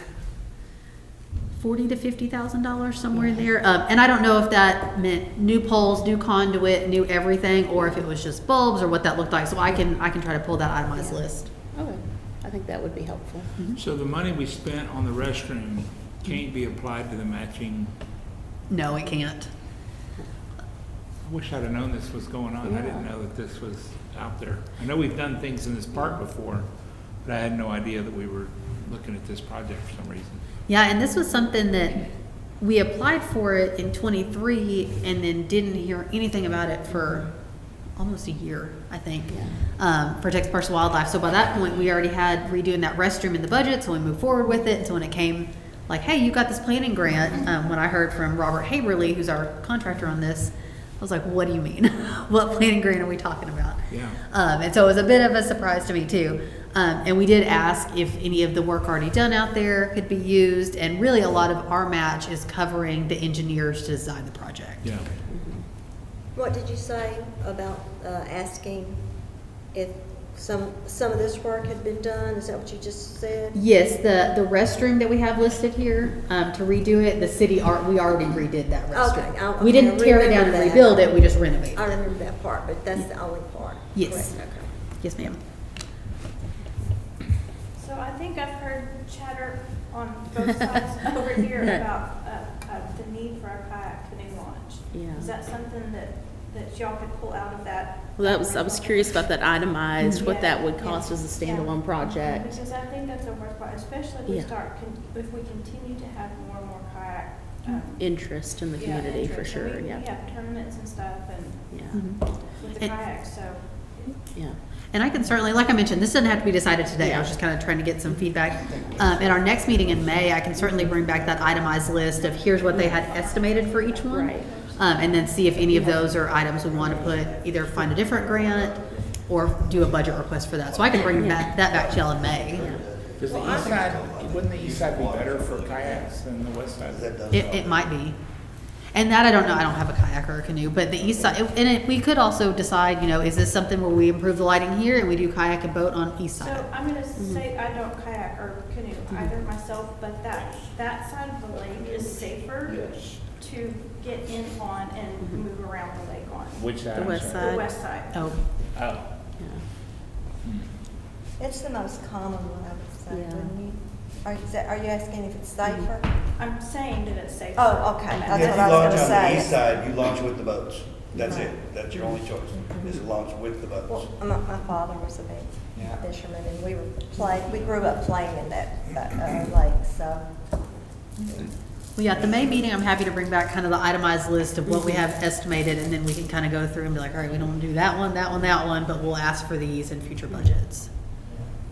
S3: $40,000 to $50,000 somewhere in there. And I don't know if that meant new poles, new conduit, new everything, or if it was just bulbs or what that looked like. So I can try to pull that itemized list.
S5: Okay, I think that would be helpful.
S1: So the money we spent on the restroom can't be applied to the matching.
S3: No, it can't.
S1: I wish I'd have known this was going on. I didn't know that this was out there. I know we've done things in this park before, but I had no idea that we were looking at this project for some reason.
S3: Yeah, and this was something that we applied for it in '23 and then didn't hear anything about it for almost a year, I think, for Texas Parks and Wildlife. So by that point, we already had redoing that restroom in the budget, so we moved forward with it. And so when it came like, hey, you got this planning grant, when I heard from Robert Haberly, who's our contractor on this, I was like, what do you mean? What planning grant are we talking about?
S1: Yeah.
S3: And so it was a bit of a surprise to me too. And we did ask if any of the work already done out there could be used. And really a lot of our match is covering the engineers to design the project.
S1: Yeah.
S11: What did you say about asking if some of this work had been done? Is that what you just said?
S3: Yes, the restroom that we have listed here, to redo it, the city, we already redid that restroom.
S11: Okay,
S3: We didn't tear it down
S11: remember
S3: and
S11: that.
S3: rebuild it, we just renovated
S11: I
S3: it.
S11: remember that part, but that's the only part.
S3: Yes.
S11: Correct, okay.
S3: Yes, ma'am.
S9: So I think I've heard chatter on both sides over here about the need for a kayak canoe launch.
S5: Yeah.
S9: Is that something that y'all could pull out of that?
S5: Well, I was curious about that itemized, what that would
S9: Yeah,
S5: cost as a
S9: yeah.
S5: standalone project.
S9: Because I think that's a worthwhile, especially if we
S5: Yeah.
S9: if we continue to have more and more kayak.
S5: Interest in the
S9: yeah,
S5: community for
S9: interest.
S5: sure,
S9: And we
S5: yeah.
S9: have tournaments and stuff and
S5: Yeah,
S9: with the
S3: And-
S9: kayaks, so.
S5: yeah.
S3: And I can certainly, like I mentioned, this doesn't have to be decided today. I was just kind of trying to get some feedback. At our next meeting in May, I can certainly bring back that itemized list of here's what they had estimated for each one.
S5: Right.
S3: And then see if any of those are items we want to put, either find a different grant or do a budget request for that. So I can bring that back to y'all in May.
S1: Does the east side, wouldn't the east side be better for kayaks than the west side?
S3: It might be. And that I don't know, I don't have a kayak or a canoe, but the east side, we could also decide, you know, is this something where we improve the lighting here and we do kayak and boat on east side?
S9: So I'm gonna say I don't kayak or canoe either myself, but that side of the lake is safer
S1: Yes.
S9: to get in on and move around the lake on.
S1: Which side?
S5: The
S1: I'm
S5: west
S1: sorry?
S9: The west side.
S3: Oh,
S1: Oh.
S5: Yeah.
S11: It's the most common one, I would say,
S5: Yeah.
S11: wouldn't you? Are you asking if it's safer?
S9: I'm saying that it's safer.
S11: Oh, okay, that's
S10: If
S11: what
S10: you
S11: I was
S10: launch
S11: gonna
S10: on the east
S11: say.
S10: side, you launch with the boats. That's it. That's your only choice, is to launch with the boats.
S11: Well, my father was a
S1: Yeah.
S11: big fisherman, and we grew up playing in that lake, so.
S3: well, yeah, at the May meeting, I'm happy to bring back kind of the itemized list of what we have estimated, and then we can kind of go through and be like, all right, we don't do that one, but we'll ask for these in future budgets.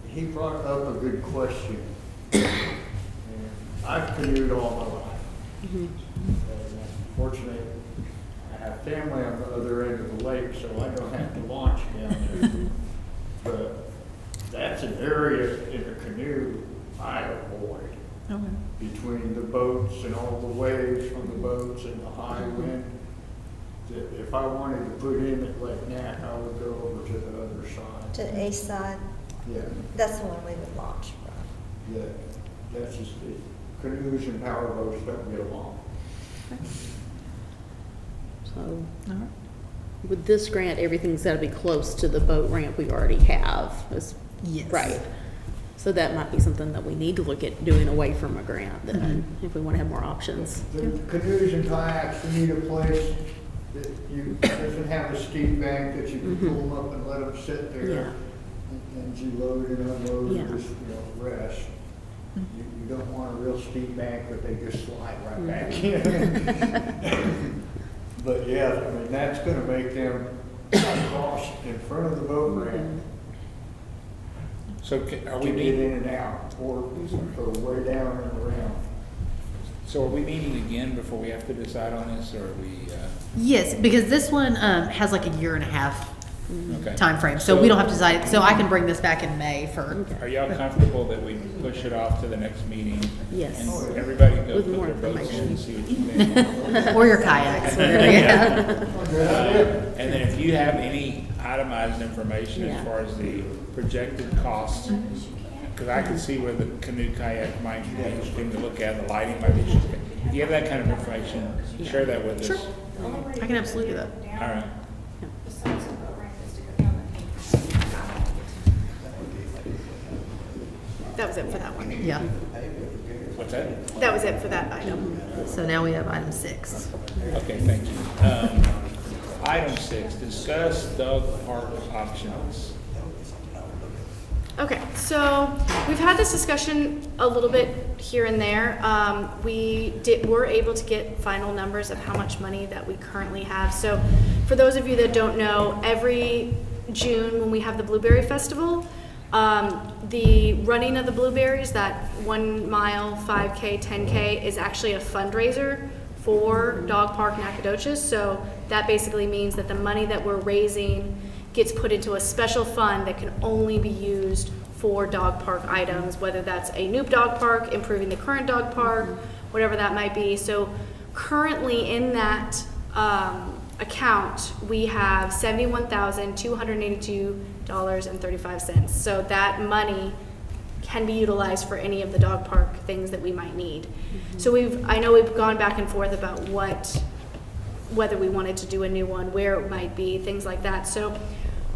S2: He brought up a good question. And I've canoed all my life. And fortunately, I have family on the other end of the lake, so I don't have to launch down there. But that's an area in a canoe I avoid.
S3: Okay.
S2: between the boats and all the waves from the boats and the high wind, that if I wanted to put in at Lake Nat, I would go over to the other side.
S11: To the east side,
S2: Yeah,
S11: that's the one we would launch from.
S2: yeah, that's just, canoes and powerboats don't get along.
S5: So, with this grant, everything's gotta be close to the boat ramp we already have.
S3: Yes.
S5: Right. So that might be something that we need to look at doing away from a grant then, if we wanna have more options.
S2: The canoes and kayaks, you need a place that you, doesn't have a steep bank that you can pull them up and let them sit there.
S5: Yeah.
S2: And you load and unload
S5: Yeah.
S2: and just, rest. You don't want a real steep bank, but they just slide right back in. But yeah, I mean, that's gonna make them cross in front of the boat ramp.
S1: So are we
S2: To get
S1: meeting,
S2: in and out, or way down and around.
S1: so are we meeting again before we have to decide on this, or are we,
S3: Yes, because this one has like a year and a half
S1: okay.
S3: time frame, so we don't have to decide. So I can bring this back in May for.
S1: Are y'all comfortable that we push it off to the next meeting?
S5: Yes.
S1: And everybody go
S5: With
S1: put
S5: more
S1: their boats in and
S5: information.
S1: see what you think?
S3: Or your kayaks, whatever, yeah.
S1: And then if you have any itemized information
S5: Yeah.
S1: as far as the projected costs, because I can see where the canoe kayak might be interesting to look at, the lighting might be interesting. If you have that kind of information, share that with us.
S3: Sure. I can absolutely do that.
S1: All right.
S9: Besides the boat ramp is to go down
S4: That was it for that one.
S3: Yeah.
S1: What's that?
S4: That was it for that item.
S3: So now we have item 6.
S1: Okay, thank you. Item 6, discuss dog park options.
S4: Okay, so we've had this discussion a little bit here and there. We're able to get final numbers of how much money that we currently have. So for those of you that don't know, every June when we have the Blueberry Festival, the running of the blueberries, that 1 mile, 5K, 10K, is actually a fundraiser for Dog Park Nacogdoches. So that basically means that the money that we're raising gets put into a special fund that can only be used for dog park items, whether that's a new dog park, improving the current dog park, whatever that might be. So currently in that account, we have $71,282.35. So that money can be utilized for any of the dog park things that we might need. So I know we've gone back and forth about whether we wanted to do a new one, where it might be, things like that. So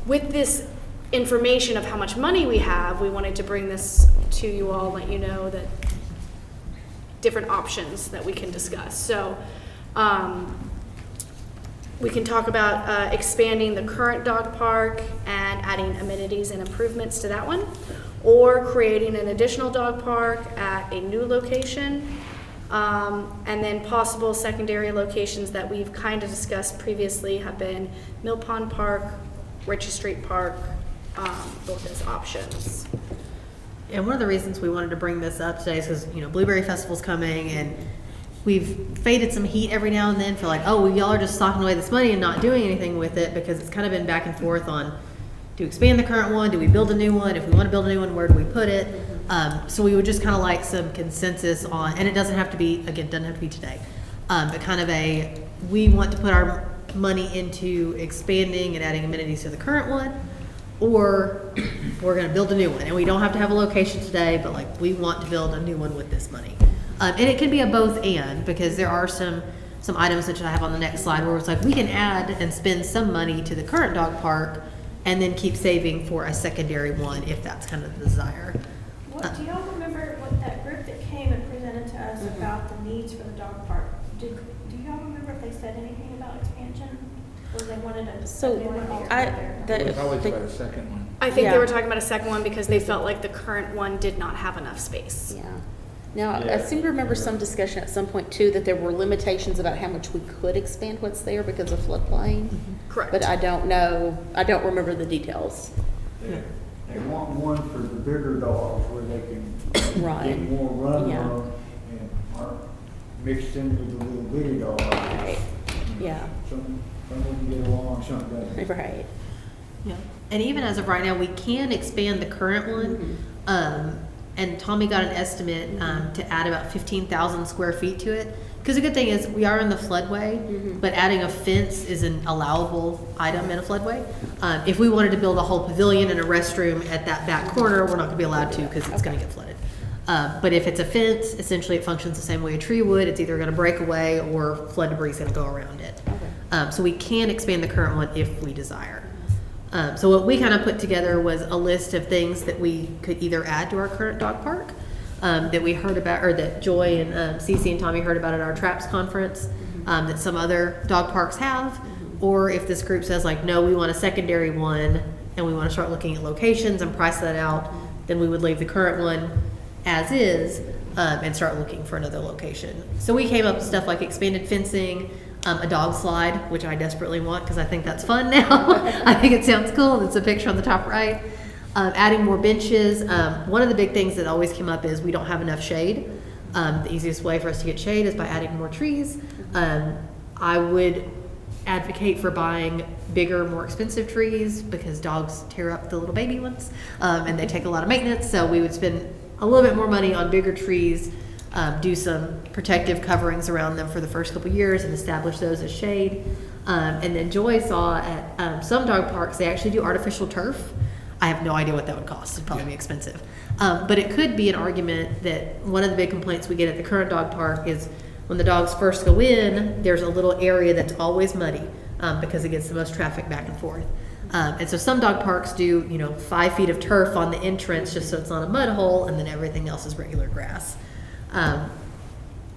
S4: with this information of how much money we have, we wanted to bring this to you all, let you know that different options that we can discuss. So we can talk about expanding the current dog park and adding amenities and improvements to that one, or creating an additional dog park at a new location, and then possible secondary locations that we've kind of discussed previously have been Mill Pond Park, Ritchie Street Park, both as options.
S3: And one of the reasons we wanted to bring this up today is because, Blueberry Festival's coming, and we've faded some heat every now and then for like, oh, well, y'all are just socking away this money and not doing anything with it, because it's kind of been back and forth on, do we expand the current one? Do we build a new one? If we want to build a new one, where do we put it? So we would just kind of like some consensus on, and it doesn't have to be, again, it doesn't have to be today, but kind of we want to put our money into expanding and adding amenities to the current one, or we're going to build a new one. And we don't have to have a location today, but like we want to build a new one with this money. And it can be a both and, because there are some items that I have on the next slide where it's like we can add and spend some money to the current dog park and then keep saving for a secondary one if that's kind of the desire.
S9: Do y'all remember what that group that came and presented to us about the needs for the dog park? Do y'all remember if they said anything about expansion? Or they wanted a
S5: So,
S9: they wanted all
S5: I-
S9: together?
S1: We'll probably talk about a second one.
S4: I think
S5: Yeah.
S4: they were talking about a second one because they felt like the current one did not have enough space.
S5: Yeah. Now, I seem to remember some discussion at some point too, that there were limitations about how much we could expand what's there because of floodplain.
S4: Correct.
S5: But I don't remember the details.
S2: They want one for the bigger dogs where they can
S5: Right.
S2: get more run
S5: Yeah.
S2: room and aren't mixed in with the little bitty dogs.
S5: Right. Yeah.
S2: Some of them get along, some don't.
S5: Right.
S3: Yeah. And even as of right now, we can expand the current one. and Tommy got an estimate, to add about 15,000 square feet to it. Because the good thing is, we are in the floodway, but adding a fence is an allowable item in a floodway. If we wanted to build a whole pavilion and a restroom at that back corner, we're not gonna be allowed to, because it's gonna get flooded. But if it's a fence, essentially it functions the same way a tree would. It's either gonna break away or flood debris is gonna go around it. So we can expand the current one if we desire. So what we kind of put together was a list of things that we could either add to our current dog park, that we heard about, or that Joy and Cece and Tommy heard about at our TRAPS conference, that some other dog parks have, or if this group says like, no, we want a secondary one, and we want to start looking at locations and price that out, then we would leave the current one as is, and start looking for another location. So we came up with stuff like expanded fencing, a dog slide, which I desperately want because I think that's fun now. I think it sounds cool. It's a picture on the top right. Adding more benches. One of the big things that always came up is we don't have enough shade. The easiest way for us to get shade is by adding more trees. I would advocate for buying bigger, more expensive trees because dogs tear up the little baby ones, and they take a lot of maintenance. So we would spend a little bit more money on bigger trees, do some protective coverings around them for the first couple years and establish those as shade. And then Joy saw at some dog parks, they actually do artificial turf. I have no idea what that would cost. It'd probably be expensive. But it could be an argument that one of the big complaints we get at the current dog park is when the dogs first go in, there's a little area that's always muddy because it gets the most traffic back and forth. And so some dog parks do, 5 feet of turf on the entrance just so it's not a mud hole, and then everything else is regular grass.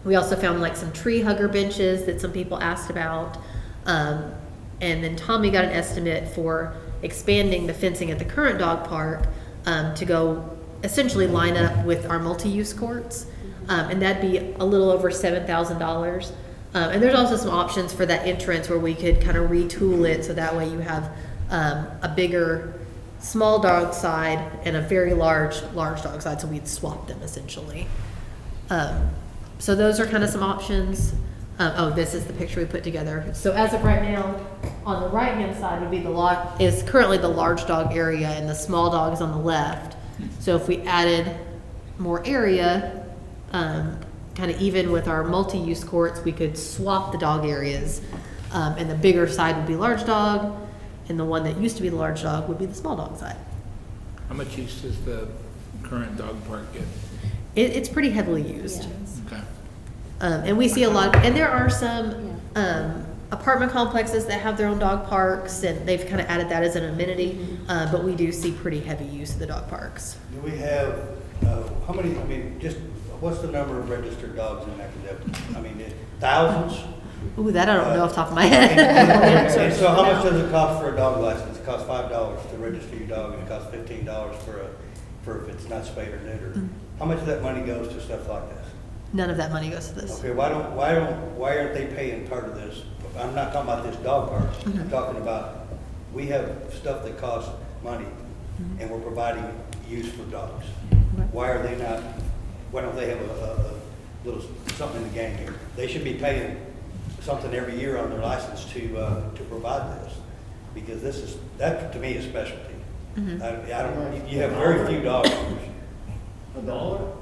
S3: We also found like some tree hugger benches that some people asked about. And then Tommy got an estimate for expanding the fencing at the current dog park to go essentially line up with our multi-use courts. And that'd be a little over $7,000. And there's also some options for that entrance where we could kind of retool it so that way you have a bigger small dog side and a very large dog side, so we'd swap them essentially. So those are kind of some options. This is the picture we put together. So as of right now, on the right hand side would be is currently the large dog area, and the small dog is on the left. So if we added more area, kind of even with our multi-use courts, we could swap the dog areas, and the bigger side would be large dog, and the one that used to be the large dog would be the small dog side.
S1: How much use does the current dog park get?
S3: It's pretty heavily used.
S1: Okay.
S3: And we see a lot, and there are some apartment complexes that have their own dog parks, and they've kind of added that as an amenity, but we do see pretty heavy use of the dog parks.
S10: Do we have, how many, just, what's the number of registered dogs in Academy? Thousands?
S3: Ooh, that I don't know off the top of my head.
S10: And so how much does it cost for a dog license? It costs $5 to register your dog, and it costs $15 for if it's not spayed or neutered. How much of that money goes to stuff like this?
S3: None of that money goes to this.
S10: Okay, why aren't they paying part of this? I'm not talking about this dog park. I'm talking about, we have stuff that costs money, and we're providing use for dogs. Why don't they have a little something in the game here? They should be paying something every year on their license to provide this, because that to me is specialty. You have very few dog owners.
S2: $1?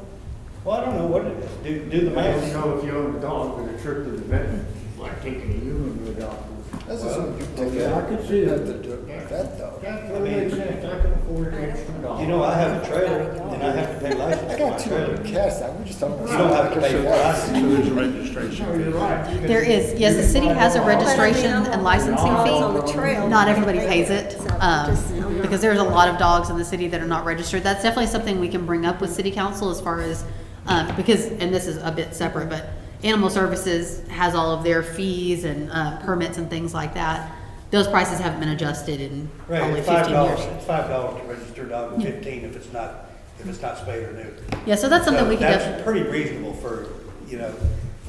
S10: Well, I don't know what it is. Do the
S2: I
S10: math.
S2: don't know if you own a dog with a trip to the vet, it's like taking a human to a doctor.
S12: That's just what people take
S2: I
S12: out.
S2: could see that.
S12: Vet though.
S2: That makes sense, I can afford an extra dog.
S10: I have a trailer, and I have to pay license
S12: I
S10: for my
S12: got 200
S10: trailer.
S12: cats. We're just talking about.
S10: You don't have to pay for license.
S1: So there's a registration
S2: No, you're
S1: fee.
S2: right.
S3: There is, yes, the city has a registration and licensing
S11: On the
S3: fee.
S11: trail.
S3: Not everybody pays it,
S11: So just-
S3: because there's a lot of dogs in the city that are not registered. That's definitely something we can bring up with city council as far as, because, and this is a bit separate, but Animal Services has all of their fees and permits and things like that. Those prices haven't been adjusted in
S10: Right,
S3: probably
S10: it's
S3: 15
S10: $5.
S3: years.
S10: It's $5 to register a dog, and 15 if it's not spayed or neutered.
S3: Yeah, so that's something we can
S10: That's
S3: definitely,
S10: pretty reasonable for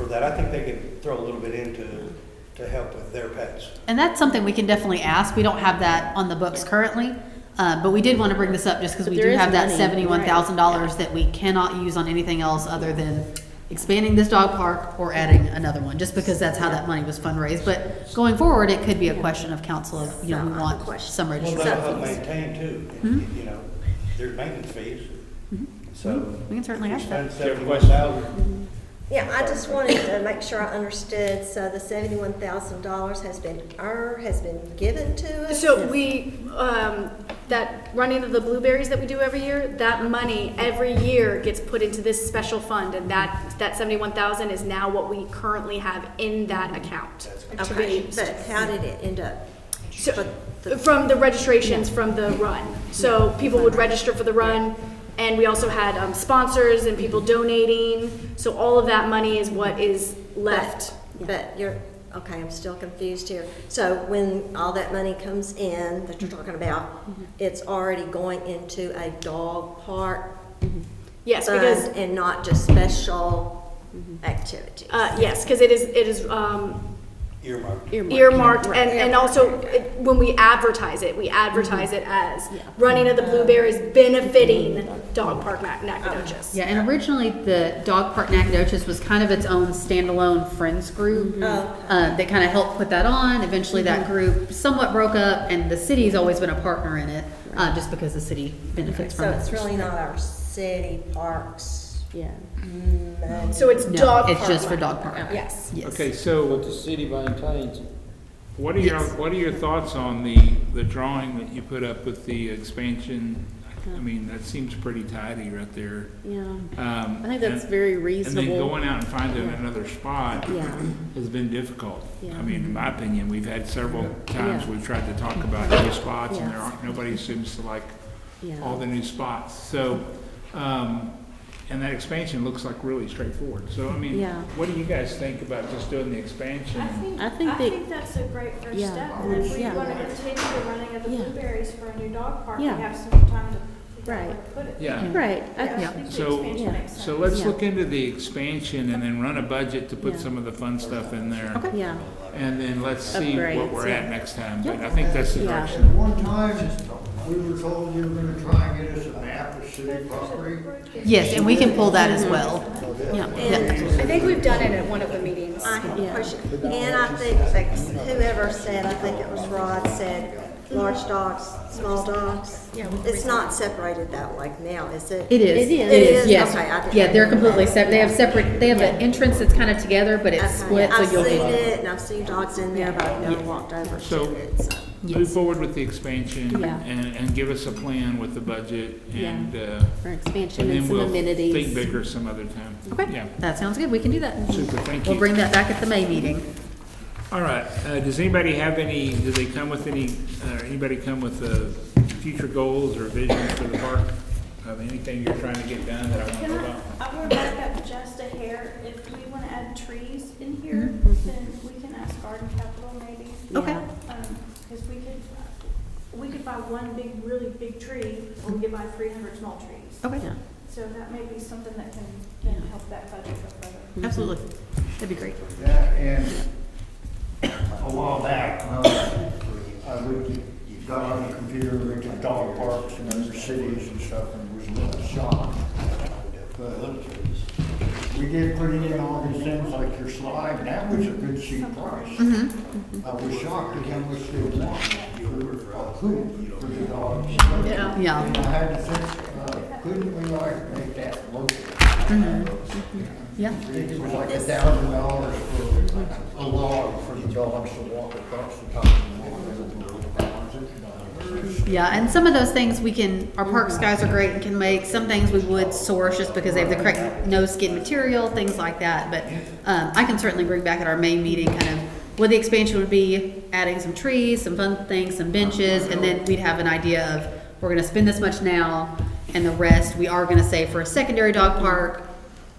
S10: that. I think they could throw a little bit into to help with their pets.
S3: and that's something we can definitely ask. We don't have that on the books currently. But we did want to bring this up just because
S5: But
S3: we
S5: there
S3: do
S5: is
S3: have that
S5: money,
S3: $71,000 that we cannot use on anything else other than expanding this dog park or adding another one, just because that's how that money was fundraised. But going forward, it could be a question of council of, we want some
S10: Well,
S3: registration
S10: that'll help
S3: fees.
S10: maintain too. There's maintenance fees. So.
S3: We can certainly ask that.
S1: Do you have a question?
S10: $71,000.
S11: Yeah, I just wanted to make sure I understood, so the $71,000 has been given to us?
S4: So we, that running of the blueberries that we do every year, that money every year gets put into this special fund, and that 71,000 is now what we currently have in that account. to be
S11: Okay,
S4: used.
S11: but how did it end up?
S4: So,
S11: But the-
S4: from the registrations from the run. So people would register for the run, and we also had sponsors and people donating. So all of that money is what is left.
S11: But you're, okay, I'm still confused here. So when all that money comes in that you're talking about, it's already going into a dog park
S4: Yes, because,
S11: fund and not just special activities?
S4: yes, because it is
S10: Earmarked.
S4: earmarked, and also when we advertise it as running of the blueberries benefiting Dog Park Nacogdoches.
S3: Yeah, and originally the Dog Park Nacogdoches was kind of its own standalone friends group. That kind of helped put that on. Eventually that group somewhat broke up, and the city's always been a partner in it, just because the city benefits
S11: So
S3: from it.
S11: it's really not our city parks.
S5: Yeah.
S4: So it's
S3: No,
S4: Dog Park.
S3: it's just for Dog Park.
S4: Yes.
S3: Yes.
S1: Okay, so
S7: What the city maintains.
S1: what are your thoughts on the drawing that you put up with the expansion? I mean, that seems pretty tidy right there.
S5: Yeah. I think that's
S1: and-
S5: very
S1: And then
S5: reasonable.
S1: going out and finding another spot
S5: Yeah.
S1: has been difficult.
S5: Yeah.
S1: I mean, in my opinion, we've had several times
S5: Yeah.
S1: we've tried to talk about new spots and nobody seems to like
S5: Yeah.
S1: all the new spots. So, and that expansion looks like really straightforward. So, I mean,
S5: Yeah.
S1: what do you guys think about just doing the expansion?
S5: I think they-
S9: that's a great first
S5: Yeah.
S9: step. And if we
S5: Yeah.
S9: want to continue the running of the
S5: Yeah.
S9: blueberries for a new dog park, we
S5: Yeah.
S9: have some time to figure out where
S5: Right.
S9: to put it.
S1: Yeah.
S5: Right.
S9: Yeah, I
S3: Yeah.
S9: think the
S1: So-
S9: expansion
S5: Yeah.
S9: makes sense.
S1: So let's
S5: Yeah.
S1: look into the expansion and then run a budget to put
S5: Yeah.
S1: some of the fun stuff in there.
S5: Yeah.
S1: And then let's see what
S5: Upgrades,
S1: we're
S5: yeah.
S1: at next time. But I think that's the
S5: Yeah.
S1: direction.
S2: At one time, we were told you were gonna try and get us a map of city property.
S3: Yes, and we can pull that as well. Yeah.
S11: And
S4: I think we've done it at one of the meetings.
S11: I have a question. And I think, like, whoever said, I think it was Rod, said large dogs, small dogs. It's not separated that way now, is it?
S3: It is.
S5: It is.
S3: It is, yes.
S11: Okay, I didn't-
S3: Yeah, they're completely separate. They have separate, they have an entrance that's kind of together, but it's
S11: Okay.
S3: split, so
S11: I've
S3: you'll
S11: seen
S3: get.
S11: it, and I've seen dogs in there, but I've never walked over
S1: So-
S11: to it, so.
S1: Move forward with the expansion
S5: Yeah.
S1: and give us a plan with the budget and,
S5: For expansion
S1: and
S5: and
S1: then
S5: some
S1: we'll
S5: amenities.
S1: think bigger some other time.
S3: Okay,
S1: Yeah,
S3: that sounds good. We can do that.
S1: super, thank
S3: We'll
S1: you.
S3: bring that back at the May meeting.
S1: All right, does anybody have any, do they come with any, anybody come with future goals or visions for the park? Of anything you're trying to get done that I want to
S9: Can
S1: know about?
S9: I would back up just a hair. If we want to add trees in here, then we can ask Garden Capital maybe.
S3: Okay.
S9: Because we could buy one big, really big tree, or we could buy 300 small trees.
S3: Okay,
S5: Yeah.
S9: So that may be something that can help that budget go further.
S3: absolutely. That'd be great.
S2: Yeah, and a while back, I got on the computer, looked at dog parks in other cities and stuff, and was a little shocked. But we did put in all these things like your slide, and that was a good cheap price. I was shocked at how much they want for a hoop for the dogs.
S4: Yeah.
S3: Yeah.
S2: And I had to think, couldn't we like make that local?
S3: Yeah.
S2: I think it was like $1,000 for a log for the dogs to walk across the top of the lawn.
S3: Yeah, and some of those things we can, our parks guys are great and can make. Some things we would source just because they have the correct no skin material, things like that. But I can certainly bring back at our main meeting kind of what the expansion would be, adding some trees, some fun things, some benches, and then we'd have an idea of, we're gonna spend this much now, and the rest we are gonna save for a secondary dog park,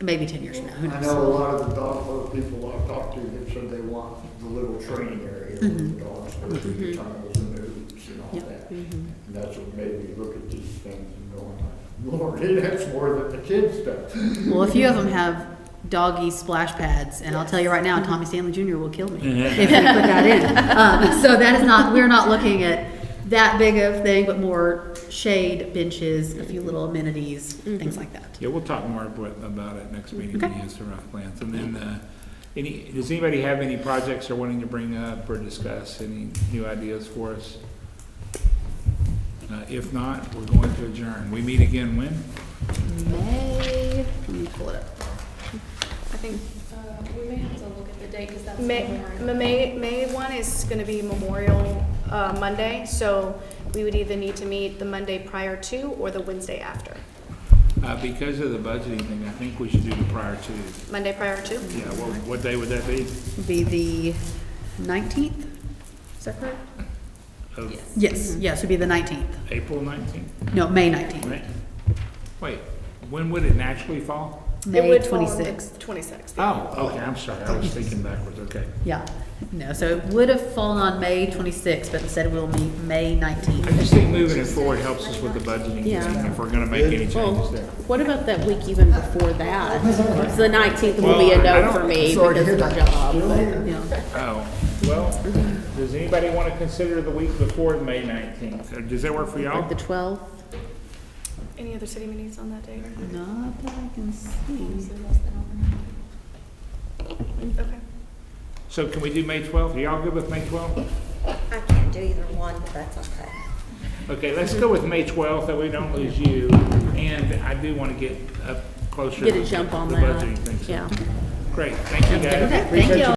S3: maybe 10 years from now, who
S2: I
S3: knows?
S2: know a lot of the dog park people I've talked to that said they want the little training area where the dogs go through the tunnels and the hoops and all that. And that's what made me look at these things and go, Lord, that's more than the kids stuff.
S3: Well, a few of them have doggy splash pads, and I'll tell you right now, Tommy Stanley Jr. will kill me if we put that in. So that is not, we're not looking at that big of thing, but more shade benches, a few little amenities, things like that.
S1: Yeah, we'll talk more about it next meeting,
S3: Okay.
S1: when he has the rough plans. And then, does anybody have any projects they're wanting to bring up or discuss, any new ideas for us? If not, we're going to adjourn. We meet again when?
S3: May, let me pull it up.
S4: I think
S6: We may have to look at the date, because that's.
S4: May 1 is going to be Memorial Monday, so we would either need to meet the Monday prior to or the Wednesday after.
S1: Because of the budgeting thing, I think we should do the prior to.
S4: Monday prior to?
S1: Yeah, what day would that be?
S3: Be the 19th? Is that correct?
S1: Of
S3: Yes, yes, it'd be the 19th.
S1: April 19th?
S3: No, May 19th.
S1: Right. Wait, when would it naturally fall?
S4: It
S3: May
S4: would fall on the
S3: 26th.
S4: 26th.
S1: Oh, okay, I'm sorry, I was thinking backwards, okay.
S3: Yeah, no, so it would have fallen on May 26th, but instead we'll meet May 19th.
S1: I just think moving it forward helps us with the budgeting,
S5: Yeah.
S1: thing, if we're gonna make any
S5: Well,
S1: changes there.
S5: what about that week even before that? So the 19th will be a
S1: Well, I
S5: no
S1: don't-
S5: for me
S12: Sorry to
S5: because of
S12: hear
S5: the job, but.
S3: Yeah.
S1: Oh, well, does anybody want to consider the week before May 19th? Does that work for y'all?
S5: Like the 12th?
S4: Any other city meetings on that day?
S3: Not that I can see.
S4: Okay.
S1: So can we do May 12th? Are y'all good with May 12th?
S11: I can't do either one, but that's okay.
S1: Okay, let's go with May 12th, that we don't lose you. And I do want to get up closer.
S5: Get a jump on
S1: to
S5: that.
S1: the budgeting thing. So,
S5: Yeah.
S1: great, thank you guys.
S3: Thank you.